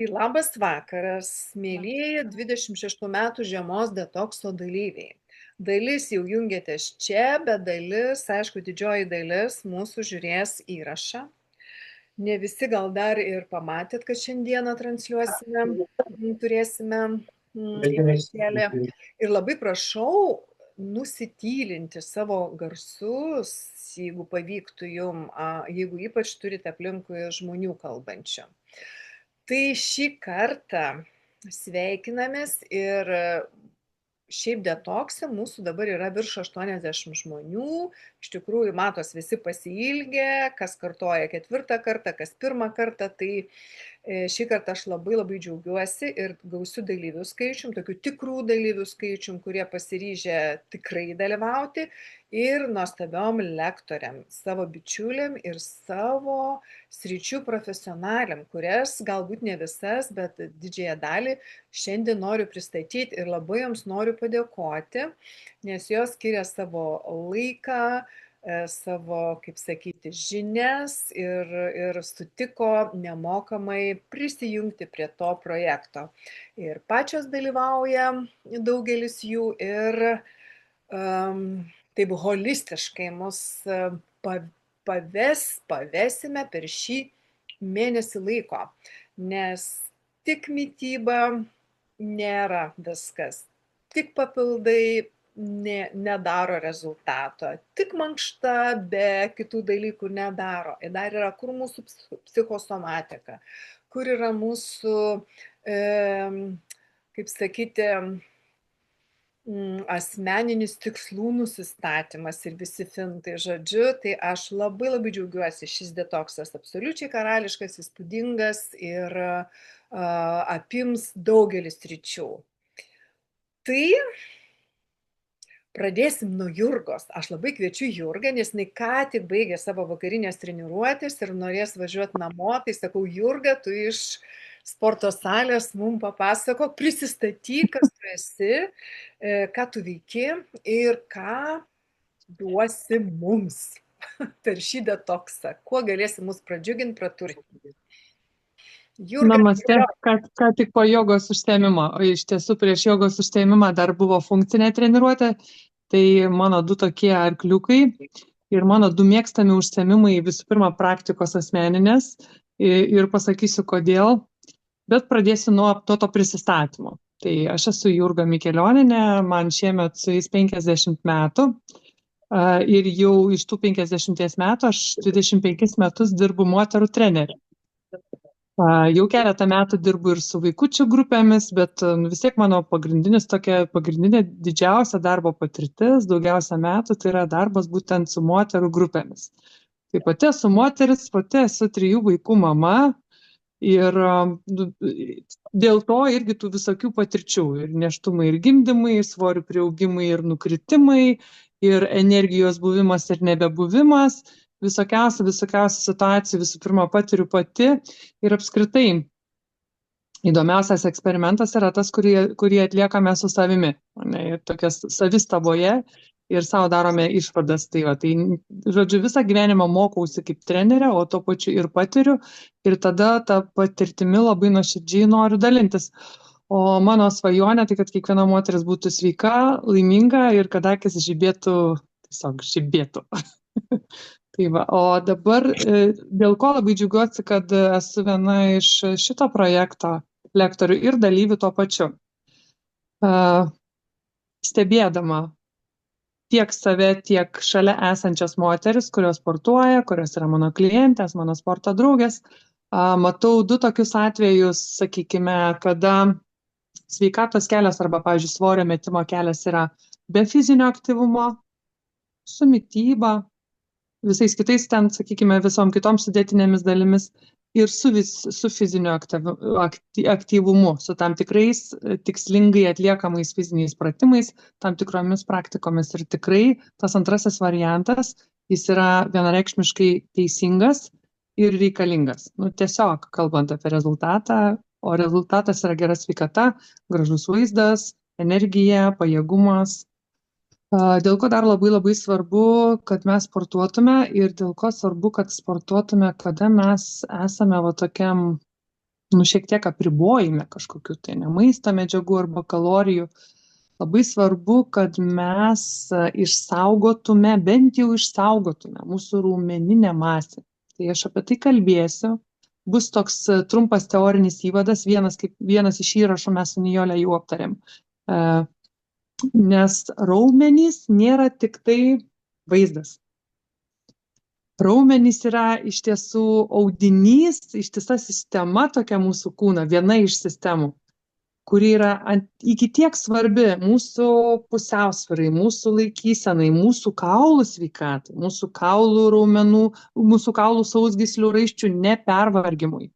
Tai labas vakaras, mėlyjeji 26 metų žiemos detokso dalyviai. Dalis jau jungiatės čia, bet dalis, aišku, didžioji dalis mūsų žiūrės įrašą. Ne visi gal dar ir pamatėt, kad šiandieną transliuosime, turėsime įrašėlį. Ir labai prašau nusitylinti savo garsus, jeigu pavyktų jum, jeigu ypač turite aplinkui žmonių kalbančių. Tai šį kartą sveikinamės ir šiaip detokse mūsų dabar yra virš 80 žmonių. Iš tikrųjų, matos visi pasiilgę, kas kartoja 4 kartą, kas 1 kartą. Tai šį kartą aš labai džiaugiuosi ir gausiu dalyvių skaičium, tokių tikrų dalyvių skaičium, kurie pasiryžę tikrai dalyvauti, ir nuostabiom lektoriam, savo bičiuliam ir savo sričių profesionaliam, kurias galbūt ne visas, bet didžiąją dalį šiandien noriu pristatyti ir labai joms noriu padėkoti, nes jos skiria savo laiką, savo, kaip sakyti, žinias ir sutiko nemokamai prisijungti prie to projekto. Ir pačios dalyvauja daugelis jų ir taip holistiškai mus pavesime per šį mėnesį laiko, nes tik mityba nėra viskas, tik papildai nedaro rezultato, tik mankšta be kitų dalykų nedaro. Ir dar yra, kur mūsų psichosomatika, kur yra mūsų, kaip sakyti, asmeninis tikslų nusistatymas ir visi fintai, žodžiu. Tai aš labai džiaugiuosi, šis detoksas absoliučiai karališkas, įspūdingas ir apims daugelis sričių. Tai pradėsim nuo Jurgos. Aš labai kviečiu Jurgą, nes jinai ką tik baigė savo vakarinės treniruotės ir norės važiuoti namo. Tai sakau, Jurga, tu iš sporto salės mums papasakok, prisistatyk, kas tu esi, ką tu veiki ir ką duosi mums per šį detoksą. Kuo galėsi mus pradžiuginti, praturtinti. Namaste, ką tik po jogos užsiėmimo, o iš tiesų prieš jogos užsiėmimą dar buvo funkcinė treniruotė, tai mano 2 tokie arkliukai ir mano 2 mėgstami užsiėmimai, visų pirma praktikos asmeninės ir pasakysiu kodėl, bet pradėsiu nuo to prisistatymo. Tai aš esu Jurga Mikelioninė, man šiemet sueis 50 metų ir jau iš tų 50 metų aš 25 metus dirbu moterų treneriu. Jau keletą metų dirbu ir su vaikučių grupėmis, bet vis tiek mano pagrindinė didžiausia darbo patirtis, daugiausia metų, tai yra darbas būtent su moterų grupėmis. Tai pati esu moteris, pati esu 3 vaikų mama ir dėl to irgi tų visokių patirčių, ir nėštumai, ir gimdymai, svorių priaugimai, ir nukritimai, ir energijos buvimas ir nebebuvimas. Visokiausių situacijų visų pirma patiriu pati ir apskritai įdomiausias eksperimentas yra tas, kurį atliekame su savimi, ir tokias savistaboje ir savo darome išvadas. Tai žodžiu, visą gyvenimą mokausi kaip trenerė, o tuo pačiu ir patiriu ir tada tą patirtimi labai nuoširdžiai noriu dalintis. O mano svajonė tai, kad kiekviena moteris būtų sveika, laiminga ir kad akys žibėtų, tiesiog žibėtų. Tai va, o dabar dėl ko labai džiaugiuosi, kad esu viena iš šito projekto lektorių ir dalyvių tuo pačiu. Stebėdama tiek save, tiek šalia esančias moteris, kurios sportuoja, kurios yra mano klientės, mano sporto draugės, matau 2 tokius atvejus, sakykime, kada sveikatos kelias arba, pavyzdžiui, svorio metimo kelias yra be fizinio aktyvumo, su mityba, visais kitais ten, sakykime, visom kitom sudėtinėmis dalimis ir su fiziniu aktyvumu, su tam tikrais tikslingai atliekamais fiziniais pratimais, tam tikromis praktikomis. Ir tikrai tas antrasis variantas, jis yra vienareikšmiškai teisingas ir reikalingas. Tiesiog kalbant apie rezultatą, o rezultatas yra gera sveikata, gražus vaizdas, energija, pajėgumas. Dėl ko dar labai svarbu, kad mes sportuotume ir dėl ko svarbu, kad sportuotume, kada mes esame tokiam šiek tiek apribojime kažkokiu tai ne maisto medžiagų arba kalorijų. Labai svarbu, kad mes bent jau išsaugotume mūsų raumeninę masę. Tai aš apie tai kalbėsiu. Bus toks trumpas teorinis įvadas, vienas iš įrašų mes su Nijole jau aptarėm. Nes raumenys nėra tik tai vaizdas. Raumenys yra iš tiesų audinys, ištisa sistema tokia mūsų kūno, viena iš sistemų, kuri yra iki tiek svarbi mūsų pusiausvyrai, mūsų laikysenai, mūsų kaulų sveikatai, mūsų kaulų raumenų, mūsų kaulų sausgyslių raiščių nepervargimui,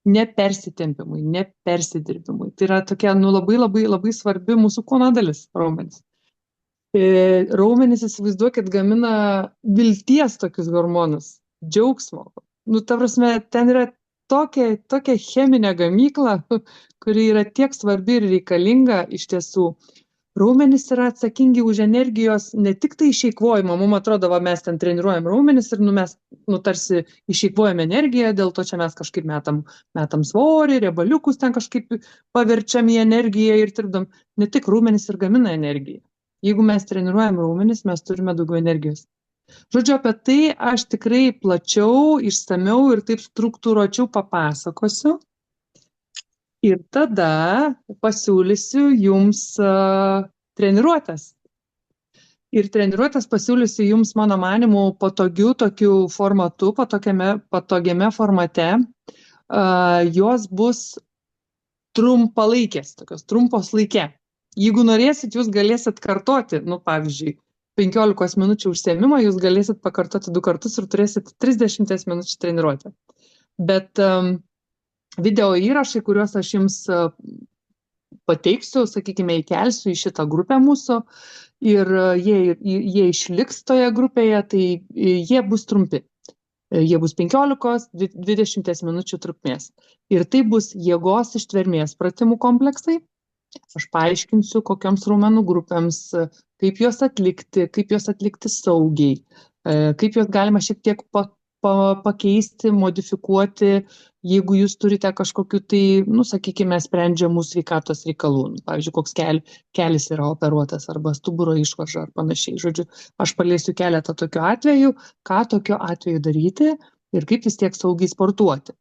nepersitempimui, nepersidirbimui. Tai yra tokia labai labai labai svarbi mūsų kūno dalis raumenys. Raumenys, įsivaizduokit, gamina vilties tokius hormonus, džiaugsmo. Ta prasme, ten yra tokia cheminė gamykla, kuri yra tiek svarbi ir reikalinga iš tiesų. Raumenys yra atsakingi už energijos ne tik tai išeikvojimą. Mums atrodo, mes ten treniruojam raumenys ir mes tarsi išeikvojam energiją, dėl to čia mes kažkaip metam svorį, riebaliukus ten kažkaip paverčiam į energiją ir tirpdom. Ne tik raumenys ir gamina energiją. Jeigu mes treniruojam raumenis, mes turime daugiau energijos. Žodžiu, apie tai aš tikrai plačiau, išsamiau ir taip struktūruočiau papasakosiu. Ir tada pasiūlysiu jums treniruotės. Ir treniruotės pasiūlysiu jums, mano manymu, patogiu tokiu formatu, patogiame formate. Jos bus trumpalaikės, tokios trumpos laike. Jeigu norėsit, jūs galėsit kartoti, pavyzdžiui, 15 minučių užsiėmimą, jūs galėsit pakartoti 2 kartus ir turėsit 30 minučių treniruotę. Bet video įrašai, kuriuos aš jums pateiksiu, sakykime, įkelsiu į šitą grupę mūsų ir jie išliks toje grupėje, tai jie bus trumpi. Jie bus 15-20 minučių trukmės. Ir tai bus jėgos ištvermės pratimų kompleksai. Aš paaiškinsiu, kokioms raumenų grupėms, kaip juos atlikti saugiai, kaip juos galima šiek tiek pakeisti, modifikuoti, jeigu jūs turite kažkokiu tai, sakykime, sprendžiamų sveikatos reikalų. Pavyzdžiui, koks kelis yra operuotas arba stuburo išvarža ar panašiai. Žodžiu, aš paliesiu keletą tokių atvejų, ką tokiu atveju daryti ir kaip vis tiek saugiai sportuoti.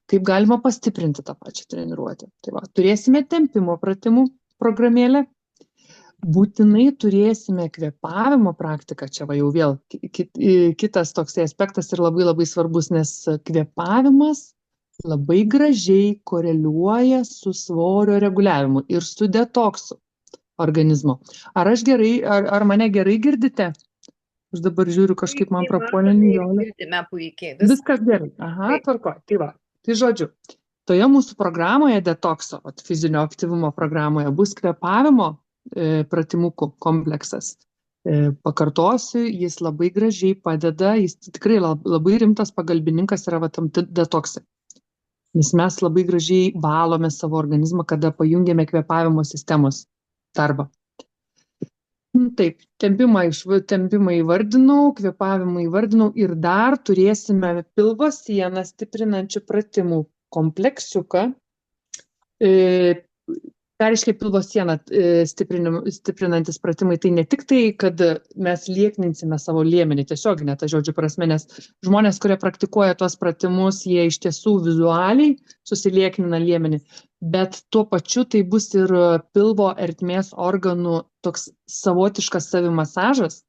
Kaip galima pastiprinti tą pačią treniruotę. Tai va, turėsime tempimo pratimų programėlę, būtinai turėsime kvėpavimo praktiką, čia va jau vėl kitas toksai aspektas ir labai labai svarbus, nes kvėpavimas labai gražiai koreliuoja su svorio reguliavimu ir su detoksu organizmo. Ar mane gerai girdite? Aš dabar žiūriu, kažkaip man prapuolė Nijolė. Girdime puikiai. Viskas gerai. Aha, tvarkoj. Tai va. Tai žodžiu, toje mūsų programoje detokso, fizinio aktyvumo programoje bus kvėpavimo pratimų kompleksas. Pakartosiu, jis labai gražiai padeda, jis tikrai labai rimtas pagalbininkas yra tam detoksai. Nes mes labai gražiai valome savo organizmą, kada pajungiame kvėpavimo sistemos darbą. Taip, tempimą įvardinau, kvėpavimą įvardinau ir dar turėsime pilvo sieną stiprinančių pratimų kompleksiuką. Ką reiškia pilvo sieną stiprinantis pratimai? Tai ne tik tai, kad mes liekninsime savo liemenį, tiesioginę tą žodžių prasme, nes žmonės, kurie praktikuoja tuos pratimus, jie iš tiesų vizualiai susilieknina liemenį, bet tuo pačiu tai bus ir pilvo ertmės organų toks savotiškas savimasažas,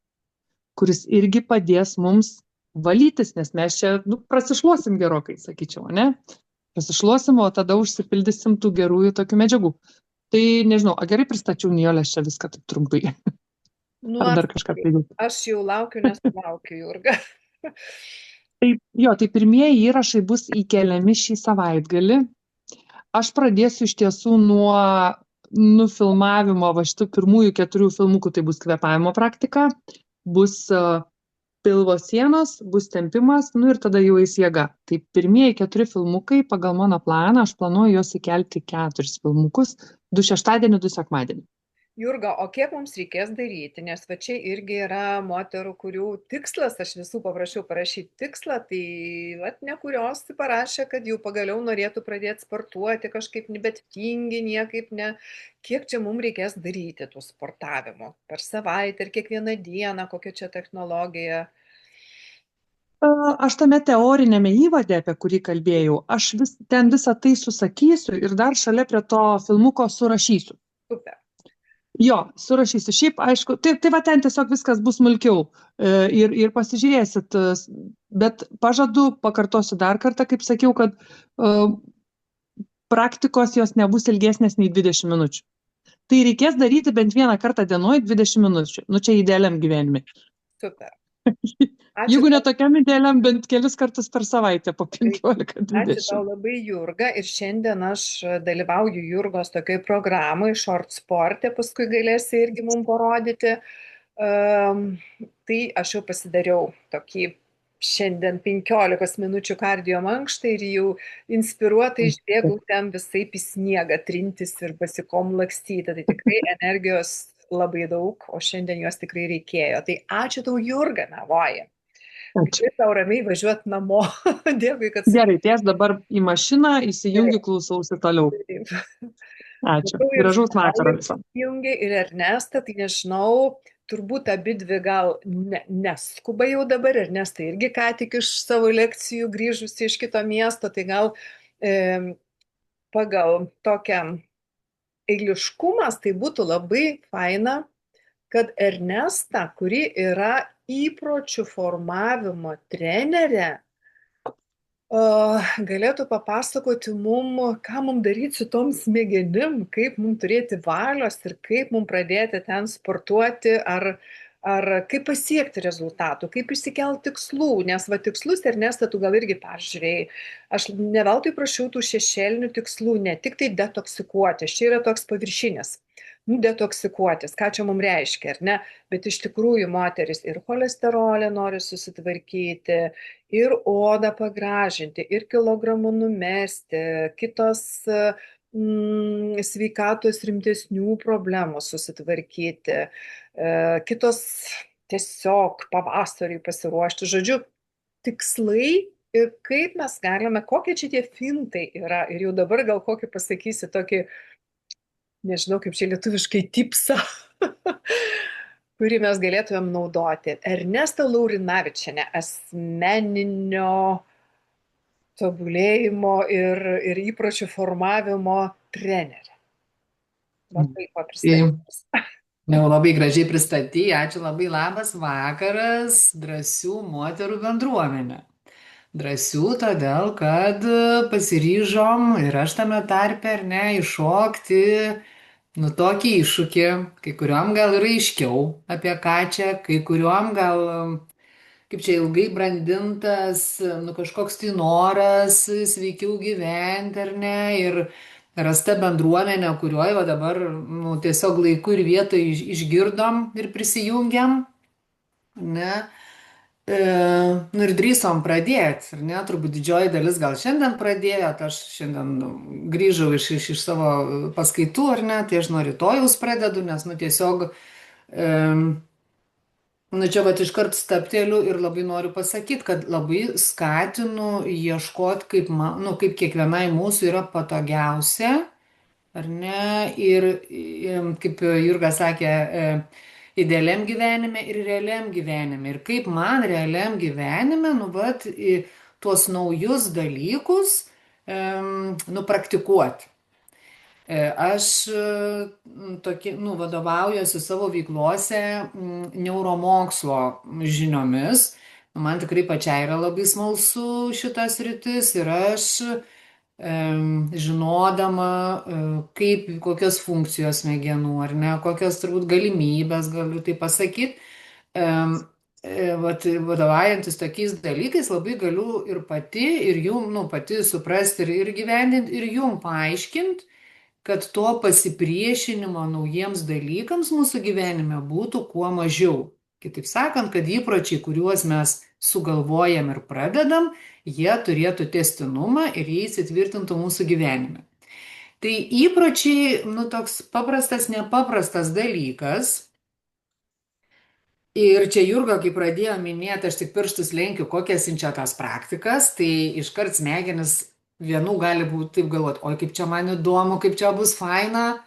kuris irgi padės mums valytis, nes mes čia prasišluosim gerokai, sakyčiau, ne? Prasišluosim, o tada užsipildysim tų gerųjų tokių medžiagų. Tai nežinau, gerai pristačiau, Nijolė, čia viską taip trumpai. Ar dar kažką pridėti? Aš jau laukiu, Jurga. Tai pirmieji įrašai bus įkeliami šį savaitgalį. Aš pradėsiu iš tiesų nuo nufilmavimo šitų pirmųjų 4 filmukų, tai bus kvėpavimo praktika, bus pilvo sienos, bus tempimas, ir tada jau eis jėga. Tai pirmieji 4 filmukai pagal mano planą, aš planuoju juos įkelti 4 filmukus, 2 šeštadienį, 2 sekmadienį. Jurga, o kiek mums reikės daryti? Nes va čia irgi yra moterų, kurių tikslas, aš visų paprašiau parašyti tikslą, tai va ne kurios parašė, kad jau pagaliau norėtų pradėti sportuoti kažkaip, bet tingi niekaip ne. Kiek čia mums reikės daryti tų sportavimų? Per savaitę ir kiekvieną dieną, kokia čia technologija? Aš tame teorinėme įvade, apie kurį kalbėjau, aš ten visą tai susakysiu ir dar šalia prie to filmuko surašysiu. Super. Jo, surašysiu. Šiaip, aišku, tai va ten tiesiog viskas bus smulkiau ir pasižiūrėsit, bet pažadu, pakartosiu dar kartą, kaip sakiau, kad praktikos jos nebus ilgesnės nei 20 minučių. Tai reikės daryti bent vieną kartą dienoje 20 minučių. Nu, čia idealiam gyvenime. Super. Jeigu netokiam idealiam, bent kelis kartus per savaitę po 15-20. Ačiū tau labai, Jurga. Ir šiandien aš dalyvauju Jurgos tokiai programai, Short Sport'e, paskui galėsi irgi mums parodyti. Tai aš jau pasidariau tokį šiandien 15 minučių kardio mankštą ir jau inspiruotai išbėgau ten visaip į sniegą trintis ir basikom lakstyti. Tai tikrai energijos labai daug, o šiandien jos tikrai reikėjo. Tai ačiū tau, Jurga, navoji. Ačiū. Ir tau ramiai važiuoti namo. Dėkui, kad... Gerai, tai aš dabar į mašiną įsijungiu, klausausi toliau. Ačiū. Gražaus vakaro viso. Įjungi ir Ernestą, tai nežinau, turbūt abidvi gal neskuba jau dabar, Ernestą irgi ką tik iš savo lekcijų grįžusi iš kito miesto, tai gal pagal tokią eiliškumas tai būtų labai faina, kad Ernesta, kuri yra įpročių formavimo trenerė, galėtų papasakoti mum, ką mum daryti su tom smegenim, kaip mum turėti valios ir kaip mum pradėti ten sportuoti, ar kaip pasiekti rezultatų, kaip išsikelti tikslų, nes va tikslus, Ernesta, tu gal irgi peržiūrėjai. Aš ne veltui prašiau tų šešėlinių tikslų, ne tik tai detoksikuotis, čia yra toks paviršinis. Detoksikuotis, ką čia mums reiškia, ar ne? Bet iš tikrųjų moteris ir cholesterolį nori susitvarkyti, ir odą pagražinti, ir kilogramų numesti, kitos sveikatos rimtesnių problemų susitvarkyti, kitos tiesiog pavasariui pasiruošti. Žodžiu, tikslai ir kaip mes galime, kokie čia tie fintai yra. Ir jau dabar gal kokį pasakysi tokį, nežinau kaip čia lietuviškai, tipsą, kurį mes galėtumėm naudoti. Ernesta Laurinavičienė, asmeninio tobulėjimo ir įpročių formavimo trenerė. Labai papristatymas. Jau labai gražiai pristatyti, ačiū labai, labas vakaras, drąsių moterų bendruomenė. Drąsių todėl, kad pasiryžom ir aš tame tarpe, ar ne, iššokti tokį iššūkį, kai kuriuom gal yra aiškiau apie ką čia, kai kuriuom gal, kaip čia ilgai brandintas, kažkoks tai noras sveikiau gyventi, ar ne, ir rasta bendruomenė, kurioje va dabar tiesiog laiku ir vietoje išgirdom ir prisijungiam, ne. Ir drįsom pradėti, ar ne, turbūt didžioji dalis gal šiandien pradėjo, aš šiandien grįžau iš savo paskaitų, ar ne, tai aš nuo rytojaus pradedu, nes tiesiog, čia va iškart stapteliu ir labai noriu pasakyti, kad labai skatinu ieškoti, kaip kiekvienai mūsų yra patogiausia, ar ne, ir kaip Jurga sakė, idealiam gyvenime ir realiam gyvenime. Ir kaip man realiam gyvenime, tuos naujus dalykus, praktikuoti. Aš vadovaujuosi savo veiklose neuromokslo žiniomis. Man tikrai pačiai yra labai smalsu šitas sritis ir aš žinodama, kokios funkcijos smegenų, ar ne, kokios turbūt galimybės, galiu tai pasakyti, vadovaujantis tokiais dalykais, labai galiu ir pati, ir jum, pati suprasti ir gyvendinti, ir jum paaiškinti, kad to pasipriešinimo naujiems dalykams mūsų gyvenime būtų kuo mažiau. Kitaip sakant, kad įpročiai, kuriuos mes sugalvojam ir pradedam, jie turėtų tęstinumą ir jie įsitvirtintų mūsų gyvenime. Tai įpročiai, toks paprastas, nepaprastas dalykas. Ir čia Jurga, kai pradėjo minėti, aš tik pirštus lenkiu, kokias siunčia tas praktikas, tai iškart smegenis vienų gali būti taip galvoti, oi kaip čia man įdomu, kaip čia bus faina,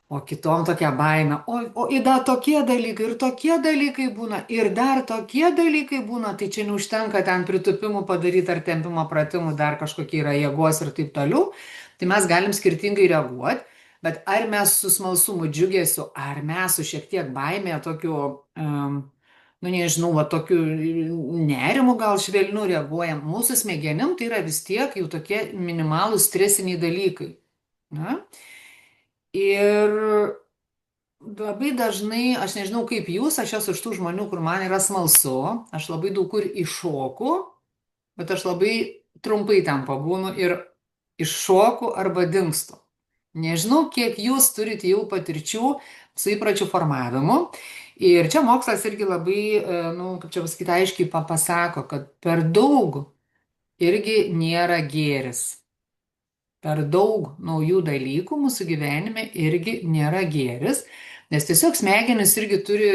o kitom tokia baime, o ir dar tokie dalykai būna, ir dar tokie dalykai būna, tai čia neužtenka ten pritupimų padaryti ar tempimo pratimų, dar kažkokie yra jėgos ir taip toliau, tai mes galim skirtingai reaguoti. Bet ar mes su smalsumu, džiugesiu, ar mes su šiek tiek baimė, tokiu, nežinau, tokiu nerimu gal švelniu reaguojam, mūsų smegenim tai yra vis tiek jau tokie minimalūs stresiniai dalykai. Na? Ir labai dažnai, aš nežinau kaip jūs, aš esu iš tų žmonių, kur man yra smalsu, aš labai daug kur iššoku, bet aš labai trumpai ten pabūnu ir iššoku arba dingstu. Nežinau, kiek jūs turite jau patirčių su įpročių formavimu. Ir čia mokslas irgi labai, kaip čia pasakyti, aiškiai pasako, kad per daug irgi nėra gėris. Per daug naujų dalykų mūsų gyvenime irgi nėra gėris, nes tiesiog smegenis irgi turi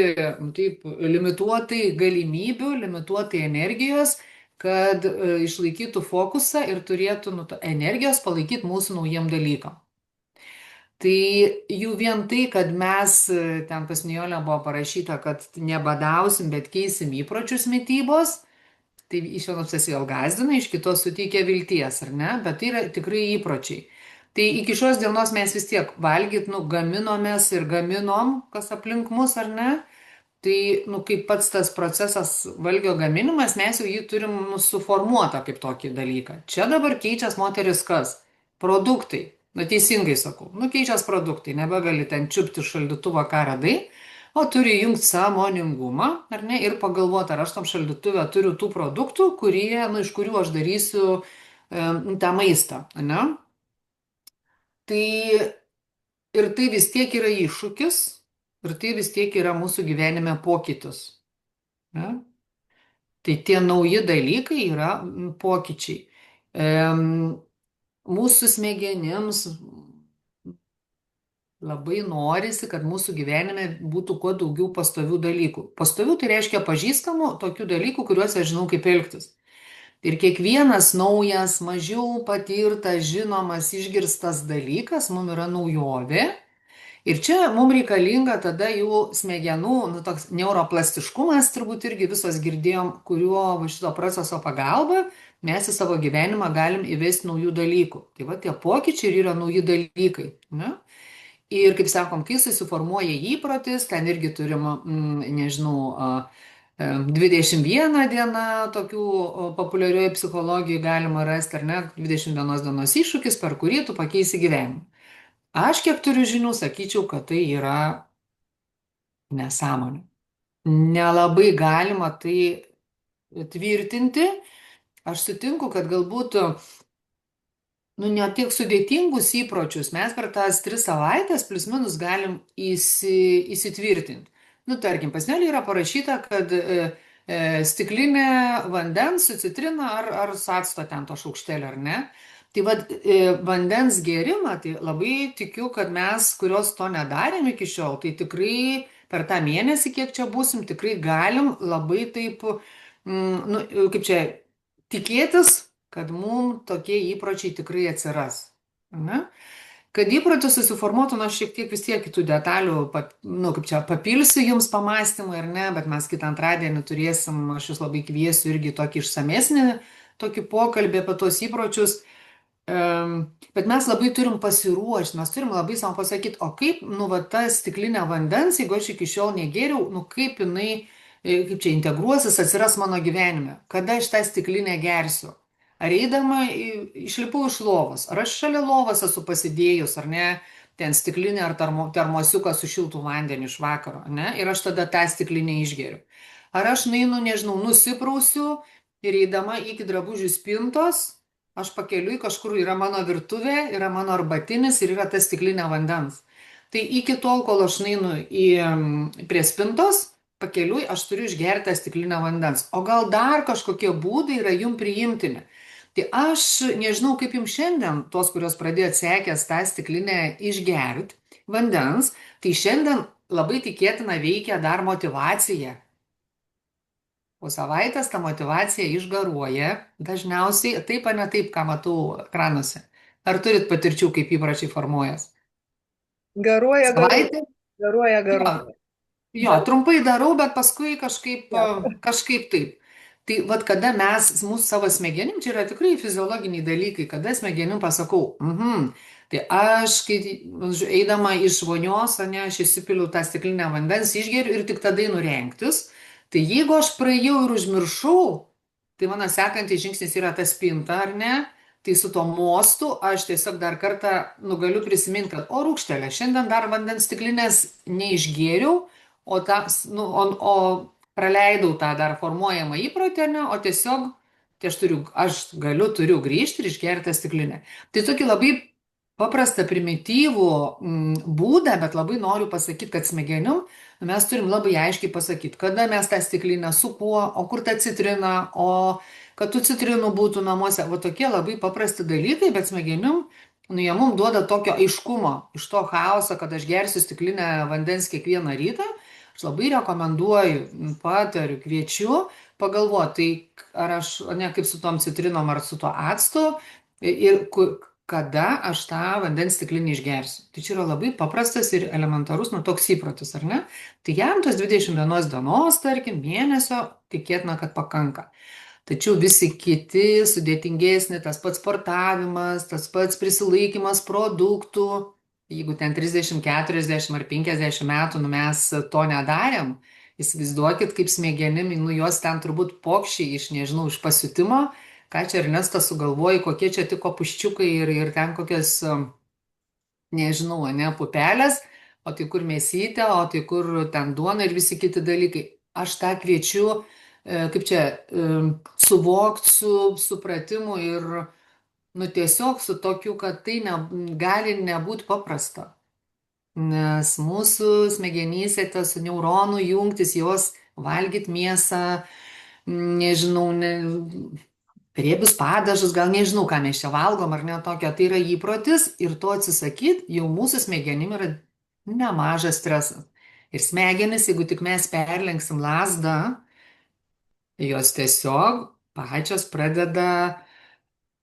taip limituotai galimybių, limituotai energijos, kad išlaikytų fokusą ir turėtų energijos palaikyti mūsų naujiem dalykam. Tai jų vien tai, kad mes, ten pas Nijolę buvo parašyta, kad nebadausim, bet keisim įpročius mitybos, tai iš vienos pusės vėl gąsdina, iš kitos suteikia vilties, ar ne? Bet tai yra tikrai įpročiai. Tai iki šios dienos mes vis tiek valgyt, gaminomės ir gaminom, kas aplink mus, ar ne? Tai, kaip pats tas procesas valgio gaminimas, mes jau jį turim suformuotą kaip tokį dalyką. Čia dabar keičias moteris kas? Produktai. Teisingai sakau, keičias produktai, nebegali ten čiupti šaldytuvą, ką radai, o turi jungti sąmoningumą, ar ne, ir pagalvoti, ar aš tam šaldytuvę turiu tų produktų, iš kurių aš darysiu tą maistą, ne? Tai ir tai vis tiek yra iššūkis, ir tai vis tiek yra mūsų gyvenime pokytis. Ne? Tai tie nauji dalykai yra pokyčiai. Mūsų smegenims labai norisi, kad mūsų gyvenime būtų kuo daugiau pastovių dalykų. Pastovių tai reiškia pažįstamų tokių dalykų, kuriuos aš žinau, kaip elgtis. Ir kiekvienas naujas, mažiau patirtas, žinomas, išgirstas dalykas mums yra naujovė. Ir čia mums reikalinga tada jų smegenų, toks neuroplastiškumas, turbūt irgi visos girdėjom, kuriuo šito proceso pagalba mes į savo gyvenimą galim įvesti naujų dalykų. Tai va, tie pokyčiai ir yra nauji dalykai. Ne? Ir kaip sakom, kai susiformuoja įprotis, ten irgi turim, 21 diena, tokių populiarioje psichologijoje galima rasti, ar ne, 21 dienos iššūkis, per kurį tu pakeisi gyvenimą. Aš kiek turiu žinių, sakyčiau, kad tai yra nesąmonė. Nelabai galima tai tvirtinti. Aš sutinku, kad galbūt ne tiek sudėtingus įpročius mes per tas 3 savaitės plus minus galim įsitvirtinti. Tarkim, pas Nelį yra parašyta, kad stiklinė vandens su citrina ar su acto ten to šaukštelio, ar ne? Tai vandens gėrimą, tai labai tikiu, kad mes, kurios to nedarėm iki šiol, tai tikrai per tą mėnesį, kiek čia būsim, tikrai galim labai taip, kaip čia, tikėtis, kad mums tokie įpročiai tikrai atsiras. Ne? Kad įprotis susiformuotų, aš šiek tiek vis tiek kitų detalių, kaip čia, papilsiu jums pamastymą ir ne, bet mes kitą antradienį turėsim, aš jūs labai kviesiu irgi tokį išsamesnį, tokį pokalbį apie tos įpročius. Bet mes labai turim pasiruošti, mes turim labai savo pasakyti, o kaip, ta stiklinė vandens, jeigu aš iki šiol negėriau, kaip jinai, kaip čia integruosis, atsiras mano gyvenime, kada aš tą stiklinę gersiu. Ar eidama išlipau iš lovos, ar aš šalia lovos esu pasidėjus, ar ne, ten stiklinė ar termosiuką su šiltų vandeniu iš vakaro, ne, ir aš tada tą stiklinę išgeriu. Ar aš nusiprausiu ir eidama iki drabužių spintos, aš pakeliui kažkur yra mano virtuvė, yra mano arbatinis ir yra ta stiklinė vandens. Tai iki tol, kol aš nueinu prie spintos, pakeliui aš turiu išgerti tą stiklinę vandens. O gal dar kažkokie būdai yra jums priimtini. Tai aš nežinau, kaip jums šiandien, tos, kurios pradėjo atsekęs tą stiklinę išgerti vandens, tai šiandien labai tikėtina veikia dar motyvacija. Po savaitės ta motyvacija išgaruoja, dažniausiai taip ar ne taip, ką matau ekranuose. Ar turit patirčių, kaip įpročiai formuojas? Garuoja, garuoja, Savaitė? garuoja, Jo, garuoja. jo, trumpai darau, bet paskui kažkaip, Jo. kažkaip taip. Tai vad, kada mes mūsų savo smegenim, čia yra tikrai fiziologiniai dalykai, kada smegenim pasakau, tai aš, kai eidama iš vonios, ne, aš įsipiliu tą stiklinę vandens, išgeriu ir tik tada einu rengtis. Tai jeigu aš praėjau ir užmiršau, tai mano sekantis žingsnis yra ta spinta, ar ne? Tai su to mostu aš tiesiog dar kartą galiu prisiminti, kad o rūkštelė, šiandien dar vandens stiklinės neišgėriau, o praleidau tą dar formuojamą įprotį, ne, o tiesiog tai turiu grįžti ir išgerti tą stiklinę. Tai tokį labai paprastą, primityvų būdą, bet labai noriu pasakyti, kad smegenim mes turim labai aiškiai pasakyti, kada mes tą stiklinę, su kuo, o kur ta citrina, o kad tų citrinų būtų namuose. Va tokie labai paprasti dalykai, bet smegenim, jie mums duoda tokio aiškumo iš to chaoso, kad aš gersiu stiklinę vandens kiekvieną rytą. Aš labai rekomenduoju, patariu, kviečiu pagalvoti, tai ar aš, ne kaip su tom citrinom ar su tuo actu, ir kada aš tą vandens stiklinį išgersiu. Tai čia yra labai paprastas ir elementarus, toks įprotis, ar ne? Tai jam tos 21 dienos, tarkim, mėnesio, tikėtina, kad pakanka. Tačiau visi kiti sudėtingesni, tas pats sportavimas, tas pats prisilaikymas produktų, jeigu ten 30, 40 ar 50 metų mes to nedarėm, įsivaizduokit, kaip smegenim, jos ten turbūt pokščiai iš pasiutimo, ką čia Ernestas sugalvoja, kokie čia tik kopuščiukai ir ten kokios, nežinau, ne, pupelės, o tai kur mėsytė, o tai kur ten duona ir visi kiti dalykai. Aš tą kviečiu, kaip čia, suvokti su supratimu ir, tiesiog su tokiu, kad tai gali nebūti paprasta. Nes mūsų smegenyse tas neuronų jungtis, jos valgyti mėsą, nežinau, riebius padažus, gal nežinau, ką mes čia valgom ar ne tokio, tai yra įprotis ir to atsisakyti jau mūsų smegenim yra nemažas stresas. Ir smegenis, jeigu tik mes perlenksim lazdą, jos tiesiog pačios pradeda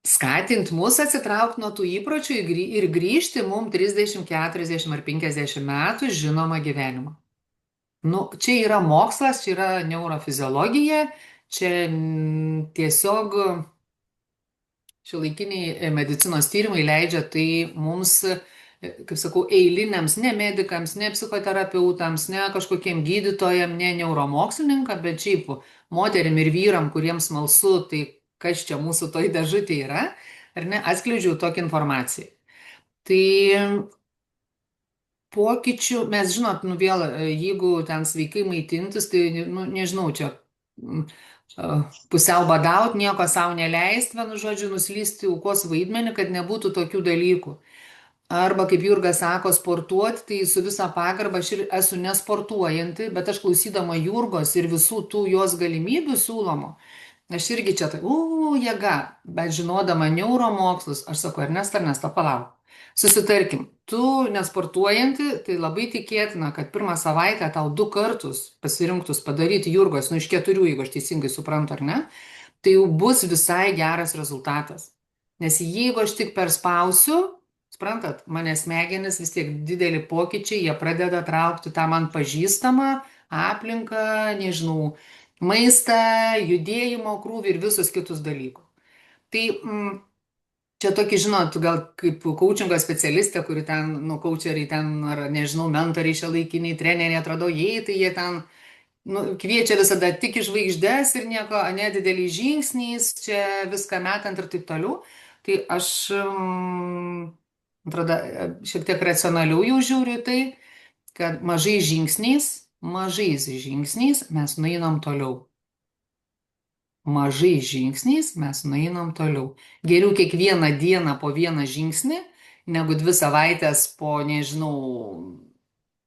skatinti mus atsitraukti nuo tų įpročių ir grįžti mums 30, 40 ar 50 metų žinomą gyvenimą. Čia yra mokslas, čia yra neurofiziologija, čia tiesiog šiuolaikiniai medicinos tyrimai leidžia tai mums, kaip sakau, eiliniams, ne medikams, ne psichoterapeutams, ne kažkokiem gydytojam, ne neuromokslininkam, bet šiaip moterim ir vyram, kuriems smalsu, tai kas čia mūsų toj dėžutė yra, ar ne, atskleidžiau tokią informaciją. Tai pokyčių, mes žinot, vėl, jeigu ten sveikai maitintis, tai, nežinau, čia pusiau badaut, nieko savo neleisti, vienu žodžiu, nuslysti aukos vaidmenį, kad nebūtų tokių dalykų. Arba, kaip Jurga sako, sportuoti, tai su visa pagarba aš ir esu nesportuojanti, bet aš klausydama Jurgos ir visų tų jos galimybių siūlomų, aš irgi čia tai, jėga, bet žinodama neuromokslus, aš sakau, Ernesta, palauk. Susitarkim, tu nesportuojanti, tai labai tikėtina, kad pirmą savaitę tau 2 kartus pasirinktus padaryti Jurgos, iš 4, jeigu aš teisingai suprantu, ar ne, tai jau bus visai geras rezultatas. Nes jeigu aš tik perspausiu, suprantat, mane smegenis vis tiek dideli pokyčiai, jie pradeda traukti tą man pažįstamą aplinką, nežinau, maistą, judėjimo krūvį ir visus kitus dalykus. Tai čia tokį, žinot, gal kaip coachingo specialistė, kuri ten, coacheriai ten, ar nežinau, mentoriai šiuolaikiniai, treneriai, atrodo, tai jie ten kviečia visada tik į žvaigždes ir nieko, nedideliais žingsniais, čia viską metant ir taip toliau. Tai aš, atrodo, šiek tiek racionaliau jau žiūriu tai, kad mažais žingsniais mes nueinam toliau. Mažais žingsniais mes nueinam toliau. Geriau kiekvieną dieną po vieną žingsnį, negu 2 savaitės po, nežinau,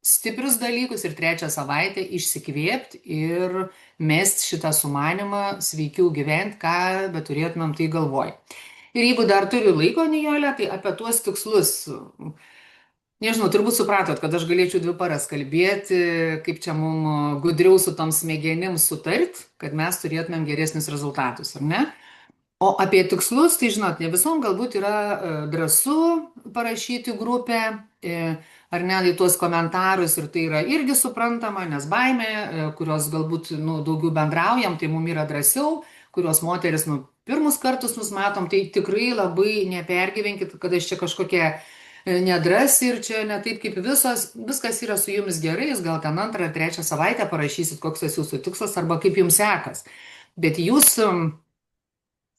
stiprius dalykus ir trečią savaitę išsikvėpti ir mest šitą sumanimą sveikiau gyventi, ką beturėtumėm tai galvoj. Ir jeigu dar turiu laiko, Nijolė, tai apie tuos tikslus. Nežinau, turbūt supratot, kad aš galėčiau 2 paras kalbėti, kaip čia mums gudriau su tom smegenim sutart, kad mes turėtumėm geresnius rezultatus, ar ne? O apie tikslus, tai žinot, ne visom galbūt yra drąsu parašyti grupę, ar ne, į tuos komentarus ir tai yra irgi suprantama, nes baimė, kurios galbūt daugiau bendraujam, tai mums yra drąsiau, kurios moteris pirmus kartus mus matom, tai tikrai labai nepergyvenkit, kad aš čia kažkokia nedrasi ir čia ne taip kaip viskas yra su jumis gerai, jūs gal ten 2 ar 3 savaitę parašysit, koks tas jūsų tikslas arba kaip jums sekas. Bet jūs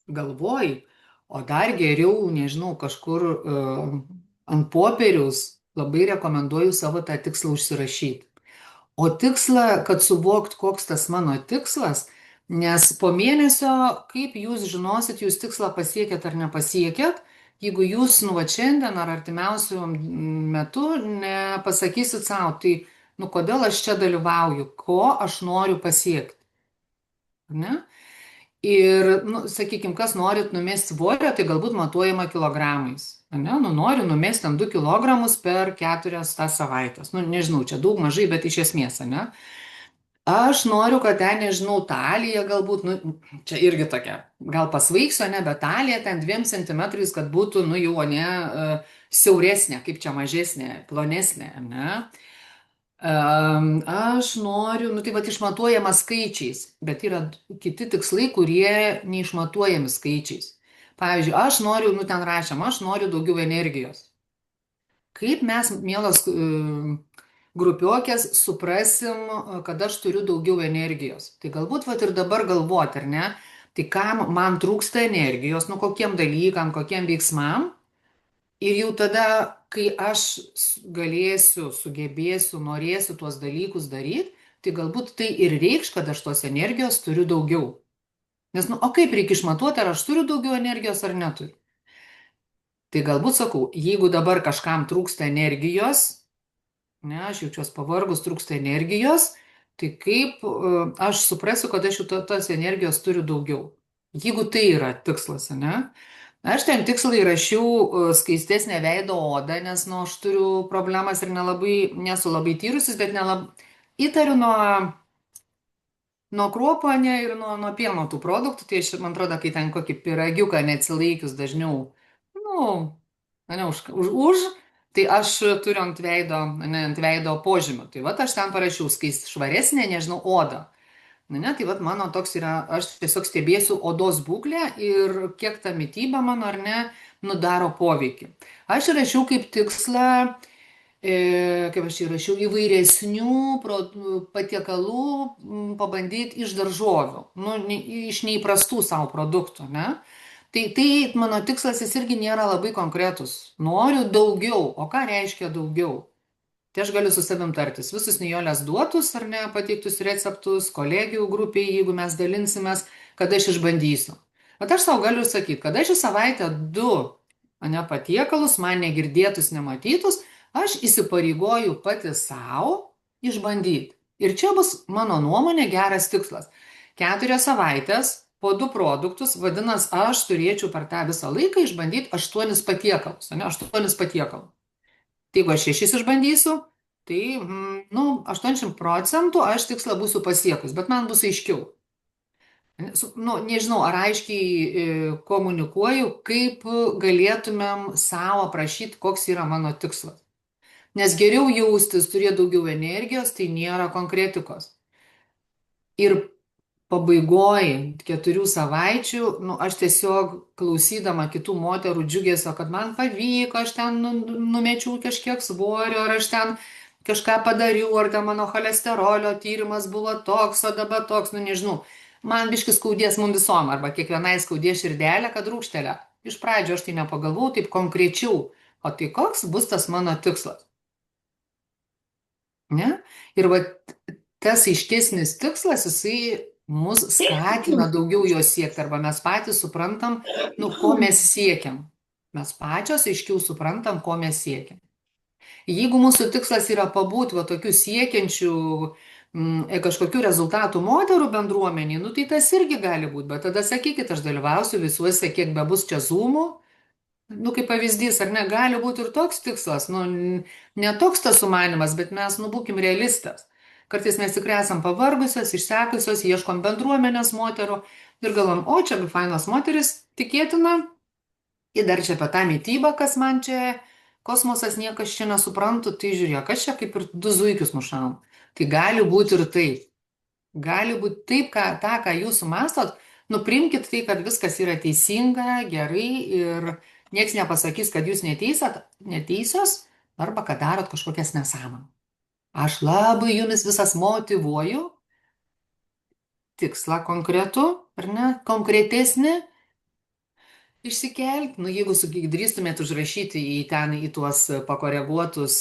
galvoj, o dar geriau, nežinau, kažkur ant popieriaus labai rekomenduoju savo tą tikslą užsirašyti. O tikslą, kad suvokt, koks tas mano tikslas, nes po mėnesio, kaip jūs žinosit, jūs tikslą pasiekėt ar nepasiekėt, jeigu jūs šiandien ar artimiausiu metu nepasakysit savo, tai kodėl aš čia dalyvauju, ko aš noriu pasiekti. Ne? Ir, sakykime, kas norit numesti svorio, tai galbūt matuojama kilogramais. Ne? Noriu numesti 2 kilogramus per 4 savaitės. Nežinau, čia daug mažai, bet iš esmės, ne? Aš noriu, kad ten, nežinau, talija galbūt, čia irgi tokia, gal pasvaiksiu, ne, bet talija ten 2 centimetrais, kad būtų, jau, ne, siauresnė, kaip čia mažesnė, plonesnė, ne. Aš noriu, tai išmatuojama skaičiais, bet yra kiti tikslai, kurie neišmatuojami skaičiais. Pavyzdžiui, aš noriu, ten rašėm, aš noriu daugiau energijos. Kaip mes, mielos grupiokės, suprasim, kad aš turiu daugiau energijos. Tai galbūt ir dabar galvoti, ar ne, tai kam man trūksta energijos, kokiem dalykam, kokiem veiksmam. Ir jau tada, kai aš galėsiu, sugebėsiu, norėsiu tuos dalykus daryti, tai galbūt tai ir reikš, kad aš tos energijos turiu daugiau. Nes, o kaip reikia išmatuoti, ar aš turiu daugiau energijos ar neturiu? Tai galbūt sakau, jeigu dabar kažkam trūksta energijos, ne, aš jaučiuosi pavargus, trūksta energijos, tai kaip aš suprasiu, kad aš jau tos energijos turiu daugiau. Jeigu tai yra tikslas, ne? Aš ten tikslai rašiau skaistesnę veido odą, nes, aš turiu problemas ir nesu labai tyrusis, bet įtariu nuo kruopo, ne, ir nuo pieno tų produktų, tai man atrodo, kai ten kokį pyragiuką neatsilaikius dažniau, tai aš turiu ant veido požymių. Tai aš ten parašiau švaresnė, nežinau, oda. Tai mano toks yra, aš tiesiog stebėsiu odos būklę ir kiek ta mityba mano, ar ne, daro poveikį. Aš rašiau kaip tikslą, įvairesnių patiekalų pabandyti iš daržovių, iš neįprastų savo produktų, ne? Tai mano tikslas jis irgi nėra labai konkretus. Noriu daugiau. O ką reiškia daugiau? Tai aš galiu su savim tartis. Visus Nijolės duotus ar ne pateiktus receptus, kolegijų grupiai, jeigu mes dalinsimės, kad aš išbandysiu. Bet aš savo galiu sakyti, kad aš į savaitę 2 patiekalus, man negirdėtus, nematytus, aš įsipareigoju pati savo išbandyti. Ir čia bus mano nuomonė geras tikslas. 4 savaitės po 2 produktus, vadinasi, aš turėčiau per tą visą laiką išbandyti 8 patiekalus, 8 patiekalų. Tai jeigu aš 6 išbandysiu, tai 80% aš tikslą būsiu pasiekus, bet man bus aiškiau. Nežinau, ar aiškiai komunikuoju, kaip galėtumėm savo prašyti, koks yra mano tikslas. Nes geriau jaustis, turėti daugiau energijos, tai nėra konkretikos. Ir pabaigoj 4 savaičių, aš tiesiog klausydama kitų moterų džiugesio, kad man pavyko, aš ten numečiau kažkiek svorio, ar aš ten kažką padariau, ar ten mano cholesterolio tyrimas buvo toks, o dabar toks, nežinau. Man biškis skaudės mums visom, arba kiekvienai skaudės širdelė, kad rūkštelė. Iš pradžio aš tai nepagalvau taip konkrečiau, o tai koks bus tas mano tikslas. Ne? Ir tas aiškesnis tikslas, jisai mus skatina daugiau jo siekti, arba mes patys suprantam, ko mes siekiam. Mes pačios aiškiau suprantam, ko mes siekiam. Jeigu mūsų tikslas yra pabūti va tokių siekiančių kažkokių rezultatų moterų bendruomeniai, nu tai tas irgi gali būti, bet tada sakykit, aš dalyvausiu visuose, kiek bebus čia zoomų. Nu, kaip pavyzdys, ar ne, gali būti ir toks tikslas, nu, ne toks tas sumanimas, bet mes, nu, būkim realistas. Kartais mes tikrai esam pavargusios, išsekusios, ieškom bendruomenės moterų ir galvom, o čia fainos moteris, tikėtina, ir dar čia apie tą mytybą, kas man čia, kosmosas niekas čia nesuprantu, tai žiūrėk, aš čia kaip ir du zuikius mušam. Tai gali būti ir taip. Gali būti taip, ką jūs mastot, nuprimkit tai, kad viskas yra teisinga, gerai ir nieks nepasakys, kad jūs neteisios arba kad darot kažkokias nesąmonės. Aš labai jumis visas motyvuoju, tikslą konkretų, ar ne, konkretesnį, išsikelti, nu jeigu drįstumėt užrašyti į tuos pakoreguotus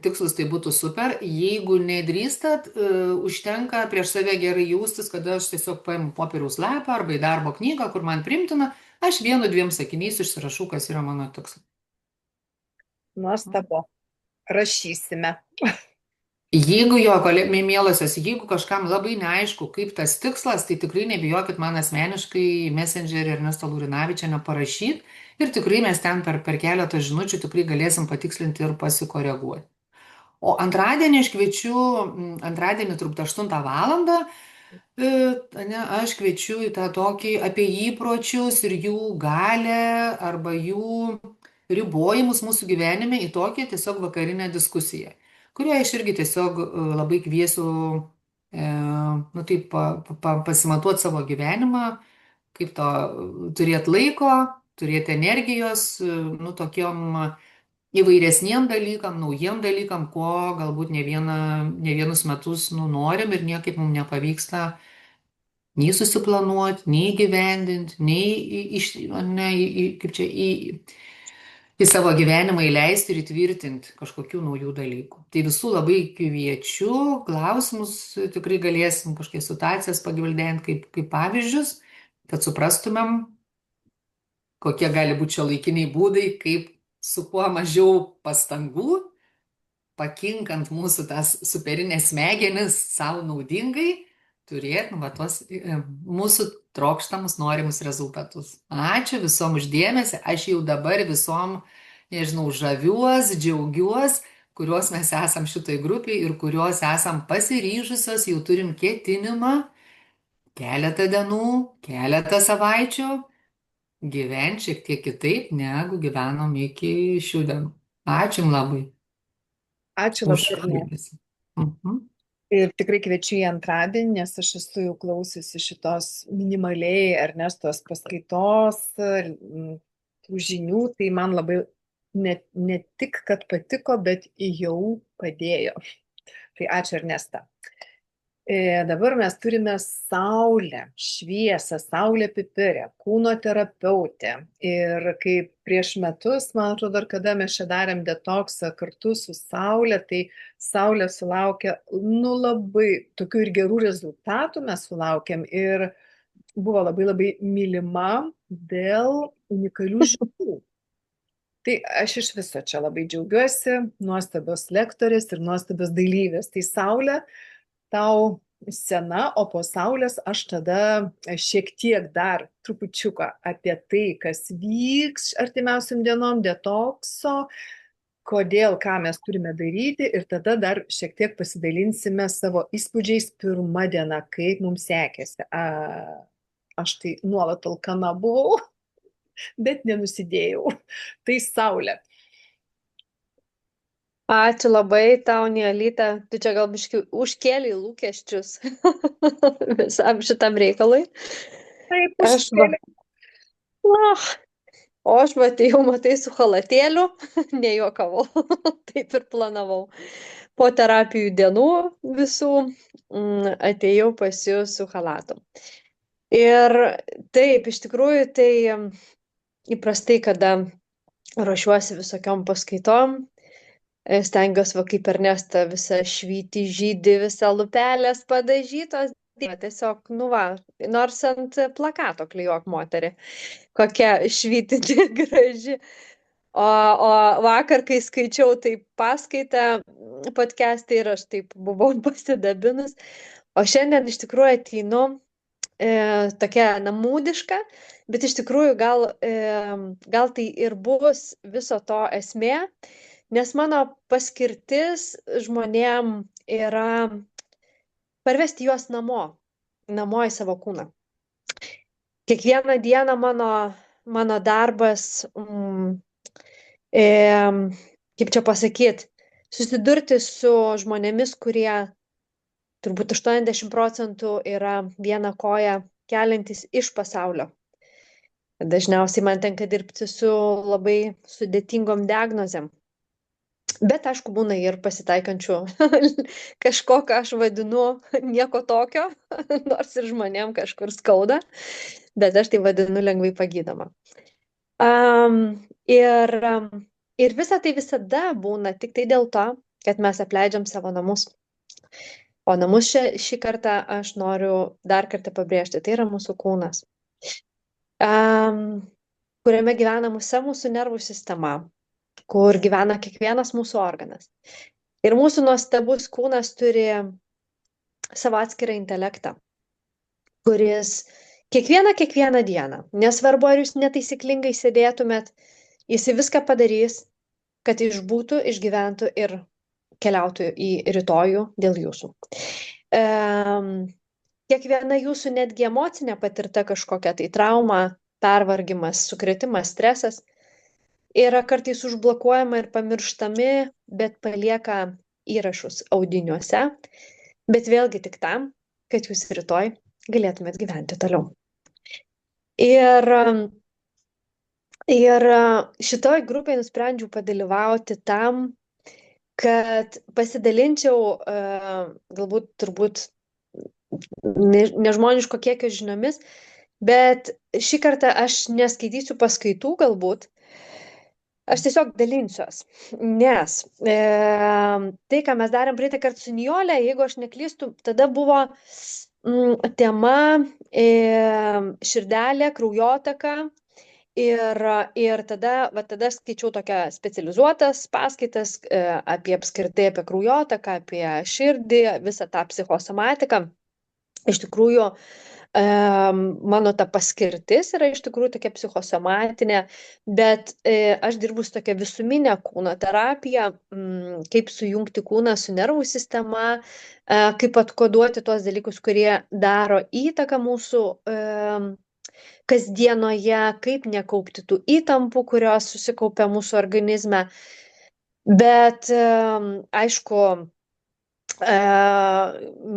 tikslus, tai būtų super. Jeigu nedrįstat, užtenka prieš save gerai jaustis, kada aš tiesiog paimu popieriaus lapą arba į darbo knygą, kur man primtina, aš 1-2 sakiniais išsirašau, kas yra mano tikslas. Nuostabu. Rašysime. Jeigu mielosios, jeigu kažkam labai neaišku, kaip tas tikslas, tai tikrai nebijokit man asmeniškai Messengerį Ernestą Laurinavičienę parašyti ir tikrai mes ten per keletą žinučių tikrai galėsim patikslinti ir pasikoreguoti. O antradienį aš kviečiu, antradienį turbūt 8 valandą, aš kviečiu į tą tokį apie įpročius ir jų galę arba jų ribojimus mūsų gyvenime į tokią tiesiog vakarinę diskusiją, kurioje aš irgi tiesiog labai kviesiu, nu taip, pasimatuoti savo gyvenimą, kaip to turėti laiko, turėti energijos, nu tokiom įvairesniem dalykam, naujiem dalykam, ko galbūt ne vienus metus norim ir niekaip mums nepavyksta nei susiplanuoti, nei įgyvendinti, nei kaip čia į savo gyvenimą įleisti ir įtvirtinti kažkokių naujų dalykų. Tai visų labai kviečiu, klausimus tikrai galėsim kažkokias situacijas pagvildenti kaip pavyzdžius, kad suprastumėm, kokie gali būti šiuolaikiniai būdai, kaip su kuo mažiau pastangų, pakinkant mūsų tas superinės smegenis savo naudingai, turėti tuos mūsų trokštamus norimus rezultatus. Ačiū visom uždėmesi, aš jau dabar visom, nežinau, žaviuos, džiaugiuos, kurios mes esam šitoj grupiai ir kurios esam pasiryžusios, jau turim ketinimą keletą dienų, keletą savaičių gyventi šiek tiek kitaip, negu gyvenom iki šių dienų. Ačiū jums labai. Ačiū labai. Ir tikrai kviečiu į antradienį, nes aš esu jau klausiusi šitos minimaliai Ernestos paskaitos, tų žinių, tai man labai ne tik, kad patiko, bet jau padėjo. Tai ačiū Ernesta. Dabar mes turime Saulę, šviesą, Saulę Pipirę, kūno terapeutę. Ir kaip prieš metus, man atrodo, dar kada mes čia darėm detoksą kartu su Saulė, tai Saulė sulaukė labai tokių ir gerų rezultatų mes sulaukėm ir buvo labai mylima dėl unikalių žinių. Tai aš iš viso čia labai džiaugiuosi, nuostabios lektorės ir nuostabios dalyvės. Tai Saulė, tau scena, o po Saulės aš tada šiek tiek dar trupučiuką apie tai, kas vyks artimiausiam dienom, detokso, kodėl, ką mes turime daryti ir tada dar šiek tiek pasidalinsime savo įspūdžiais pirmą dieną, kaip mums sekėsi. Aš tai nuolat alkana buvau, bet nenusidėjau. Tai Saulė. Ačiū labai tau, Nialyte. Tu čia gal biškį užkėlei lūkesčius visam šitam reikalui. Taip, užkėlei. O aš matai su chalatėliu, nejuokavau, taip ir planavau. Po terapijų dienų visų atėjau pas jūs su chalatu. Ir taip, iš tikrųjų, tai įprastai, kada ruošiuosi visokiom paskaitom, stengiuosi, kaip Ernesta, visa švyti, žydi, visa lupelės padažytos. Tiesiog, nors ant plakato klijuok moterį, kokia švytinti graži. O vakar, kai skaičiau taip paskaitą podcast'e ir aš taip buvau pasidabinus, o šiandien iš tikrųjų ateinu tokia namūdiška, bet iš tikrųjų gal tai ir bus viso to esmė, nes mano paskirtis žmonėm yra parvesti juos namo į savo kūną. Kiekvieną dieną mano darbas, kaip čia pasakyti, susidurti su žmonėmis, kurie turbūt 80% yra vieną koją keliantis iš pasaulio. Dažniausiai man tenka dirbti su labai sudėtingom diagnozėm. Bet aišku, būna ir pasitaikančių kažko, ką aš vadinu nieko tokio, nors ir žmonėm kažkur skauda, bet aš tai vadinu lengvai pagydoma. Ir visa tai visada būna tik tai dėl to, kad mes apleidžiam savo namus. O namus šį kartą aš noriu dar kartą pabrėžti, tai yra mūsų kūnas, kuriame gyvena mūsų nervų sistema, kur gyvena kiekvienas mūsų organas. Ir mūsų nuostabus kūnas turi savo atskirą intelektą, kuris kiekvieną dieną, nesvarbu, ar jūs netaisyklingai sėdėtumėt, jis viską padarys, kad išbūtų, išgyventų ir keliautų į rytojų dėl jūsų. Kiekviena jūsų netgi emocinė patirta kažkokia tai trauma, pervargimas, sukrėtimas, stresas yra kartais užblokuojama ir pamirštami, bet palieka įrašus audiniuose, bet vėlgi tik tam, kad jūs rytoj galėtumėt gyventi toliau. Ir šitoj grupėje nusprendžiau padalyvauti tam, kad pasidalinčiau galbūt turbūt nežmoniško kiekio žiniomis, bet šį kartą aš neskaitysiu paskaitų galbūt, aš tiesiog dalinsiuos, nes tai, ką mes darėm praeitą kartą su Nijole, jeigu aš neklystu, tada buvo tema širdelė, kraujotaka ir tada skaičiau tokią specializuotas paskaitas apie apskritai apie kraujotaką, apie širdį, visą tą psichosomatiką. Iš tikrųjų, mano ta paskirtis yra iš tikrųjų tokia psichosomatinė, bet aš dirbu su tokia visuminė kūno terapija, kaip sujungti kūną su nervų sistema, kaip atkoduoti tuos dalykus, kurie daro įtaką mūsų kasdienoje, kaip nekaupti tų įtampų, kurios susikaupia mūsų organizme. Bet aišku,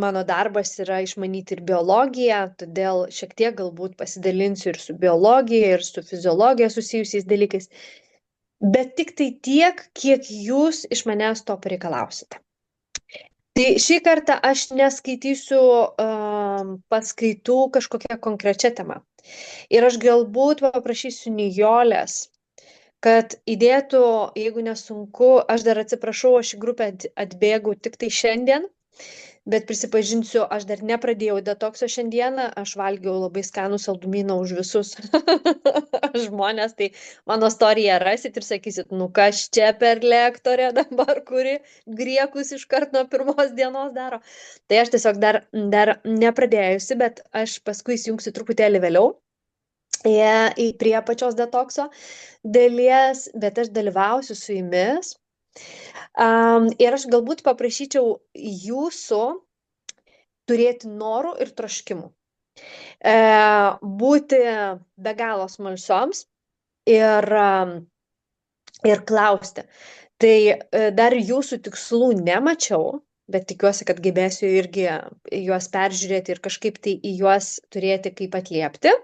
mano darbas yra išmanyti ir biologiją, todėl šiek tiek galbūt pasidalinsiu ir su biologija, ir su fiziologija susijusiais dalykais, bet tik tai tiek, kiek jūs iš manęs to pareikalausite. Tai šį kartą aš neskaitysiu paskaitų kažkokią konkrečią temą. Ir aš galbūt paprašysiu Nijolės, kad įdėtų, jeigu nesunku, aš dar atsiprašau, aš į grupę atbėgau tik tai šiandien, bet prisipažinsiu, aš dar nepradėjau detokso šiandieną, aš valgiau labai skanų saldumyną už visus žmonės, tai mano istoriją rasit ir sakysit, nu kas čia per lektorė dabar, kuri griekus iškart nuo pirmos dienos daro. Tai aš tiesiog dar nepradėjusi, bet aš paskui įsijungsiu truputėlį vėliau prie pačios detokso dalies, bet aš dalyvausiu su jumis. Ir aš galbūt paprašyčiau jūsų turėti norų ir troškimų. Būti be galo smalsioms ir klausti. Tai dar jūsų tikslų nemačiau, bet tikiuosi, kad gebėsiu irgi juos peržiūrėti ir kažkaip tai į juos turėti kaip atliepti.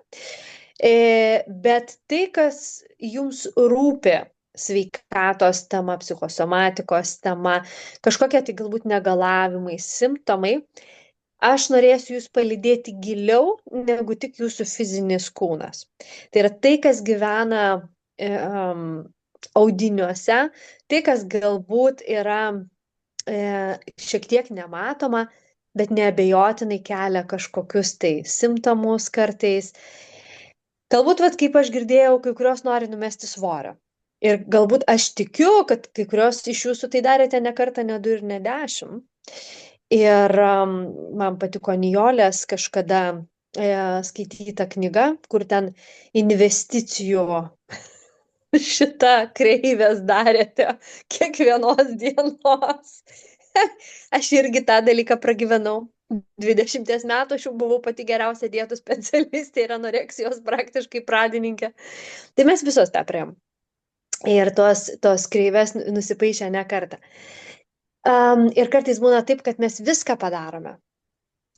Bet tai, kas jums rūpi, sveikatos tema, psichosomatikos tema, kažkokie tai galbūt negalavimai, simptomai, aš norėsiu jūs palydėti giliau negu tik jūsų fizinis kūnas. Tai yra tai, kas gyvena audiniuose, tai, kas galbūt yra šiek tiek nematoma, bet neabejotinai kelia kažkokius tai simptomus kartais. Galbūt, kaip aš girdėjau, kai kurios nori numesti svorio. Ir galbūt aš tikiu, kad kai kurios iš jūsų tai darėte ne kartą, ne 2 ir ne 10. Ir man patiko Nijolės kažkada skaityta knyga, kur ten investicijų šitą kreivės darėte kiekvienos dienos. Aš irgi tą dalyką pragyvenau. 20 metų aš jau buvau pati geriausia dietų specialistė ir anoreksijos praktiškai pradininkė. Tai mes visos tą praėjom. Ir tos kreivės nusipaišė ne kartą. Ir kartais būna taip, kad mes viską padarome.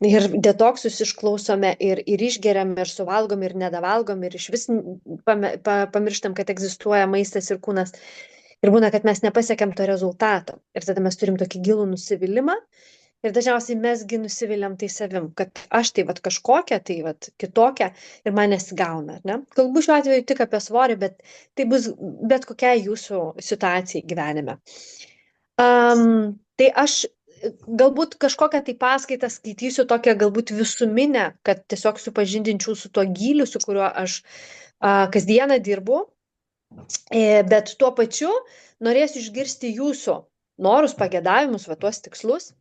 Ir detoksus išklausome, ir išgeriam, ir suvalgom, ir nedavalgom, ir iš vis pamirštam, kad egzistuoja maistas ir kūnas. Ir būna, kad mes nepasiekėm to rezultato. Ir tada mes turim tokį gilų nusivylimą. Ir dažniausiai mesgi nusiviliam tai savim, kad aš tai vat kažkokia, tai vat kitokia ir man nesigauna, ar ne? Kalbu šiuo atveju tik apie svorį, bet tai bus bet kokia jūsų situacija gyvenime. Tai aš galbūt kažkokią tai paskaitą skaitysiu tokią galbūt visuminę, kad tiesiog supažindinčiau su tuo gyliu, su kuriuo aš kasdieną dirbu, bet tuo pačiu norėsiu išgirsti jūsų norus, pagėdavimus, va tuos tikslus.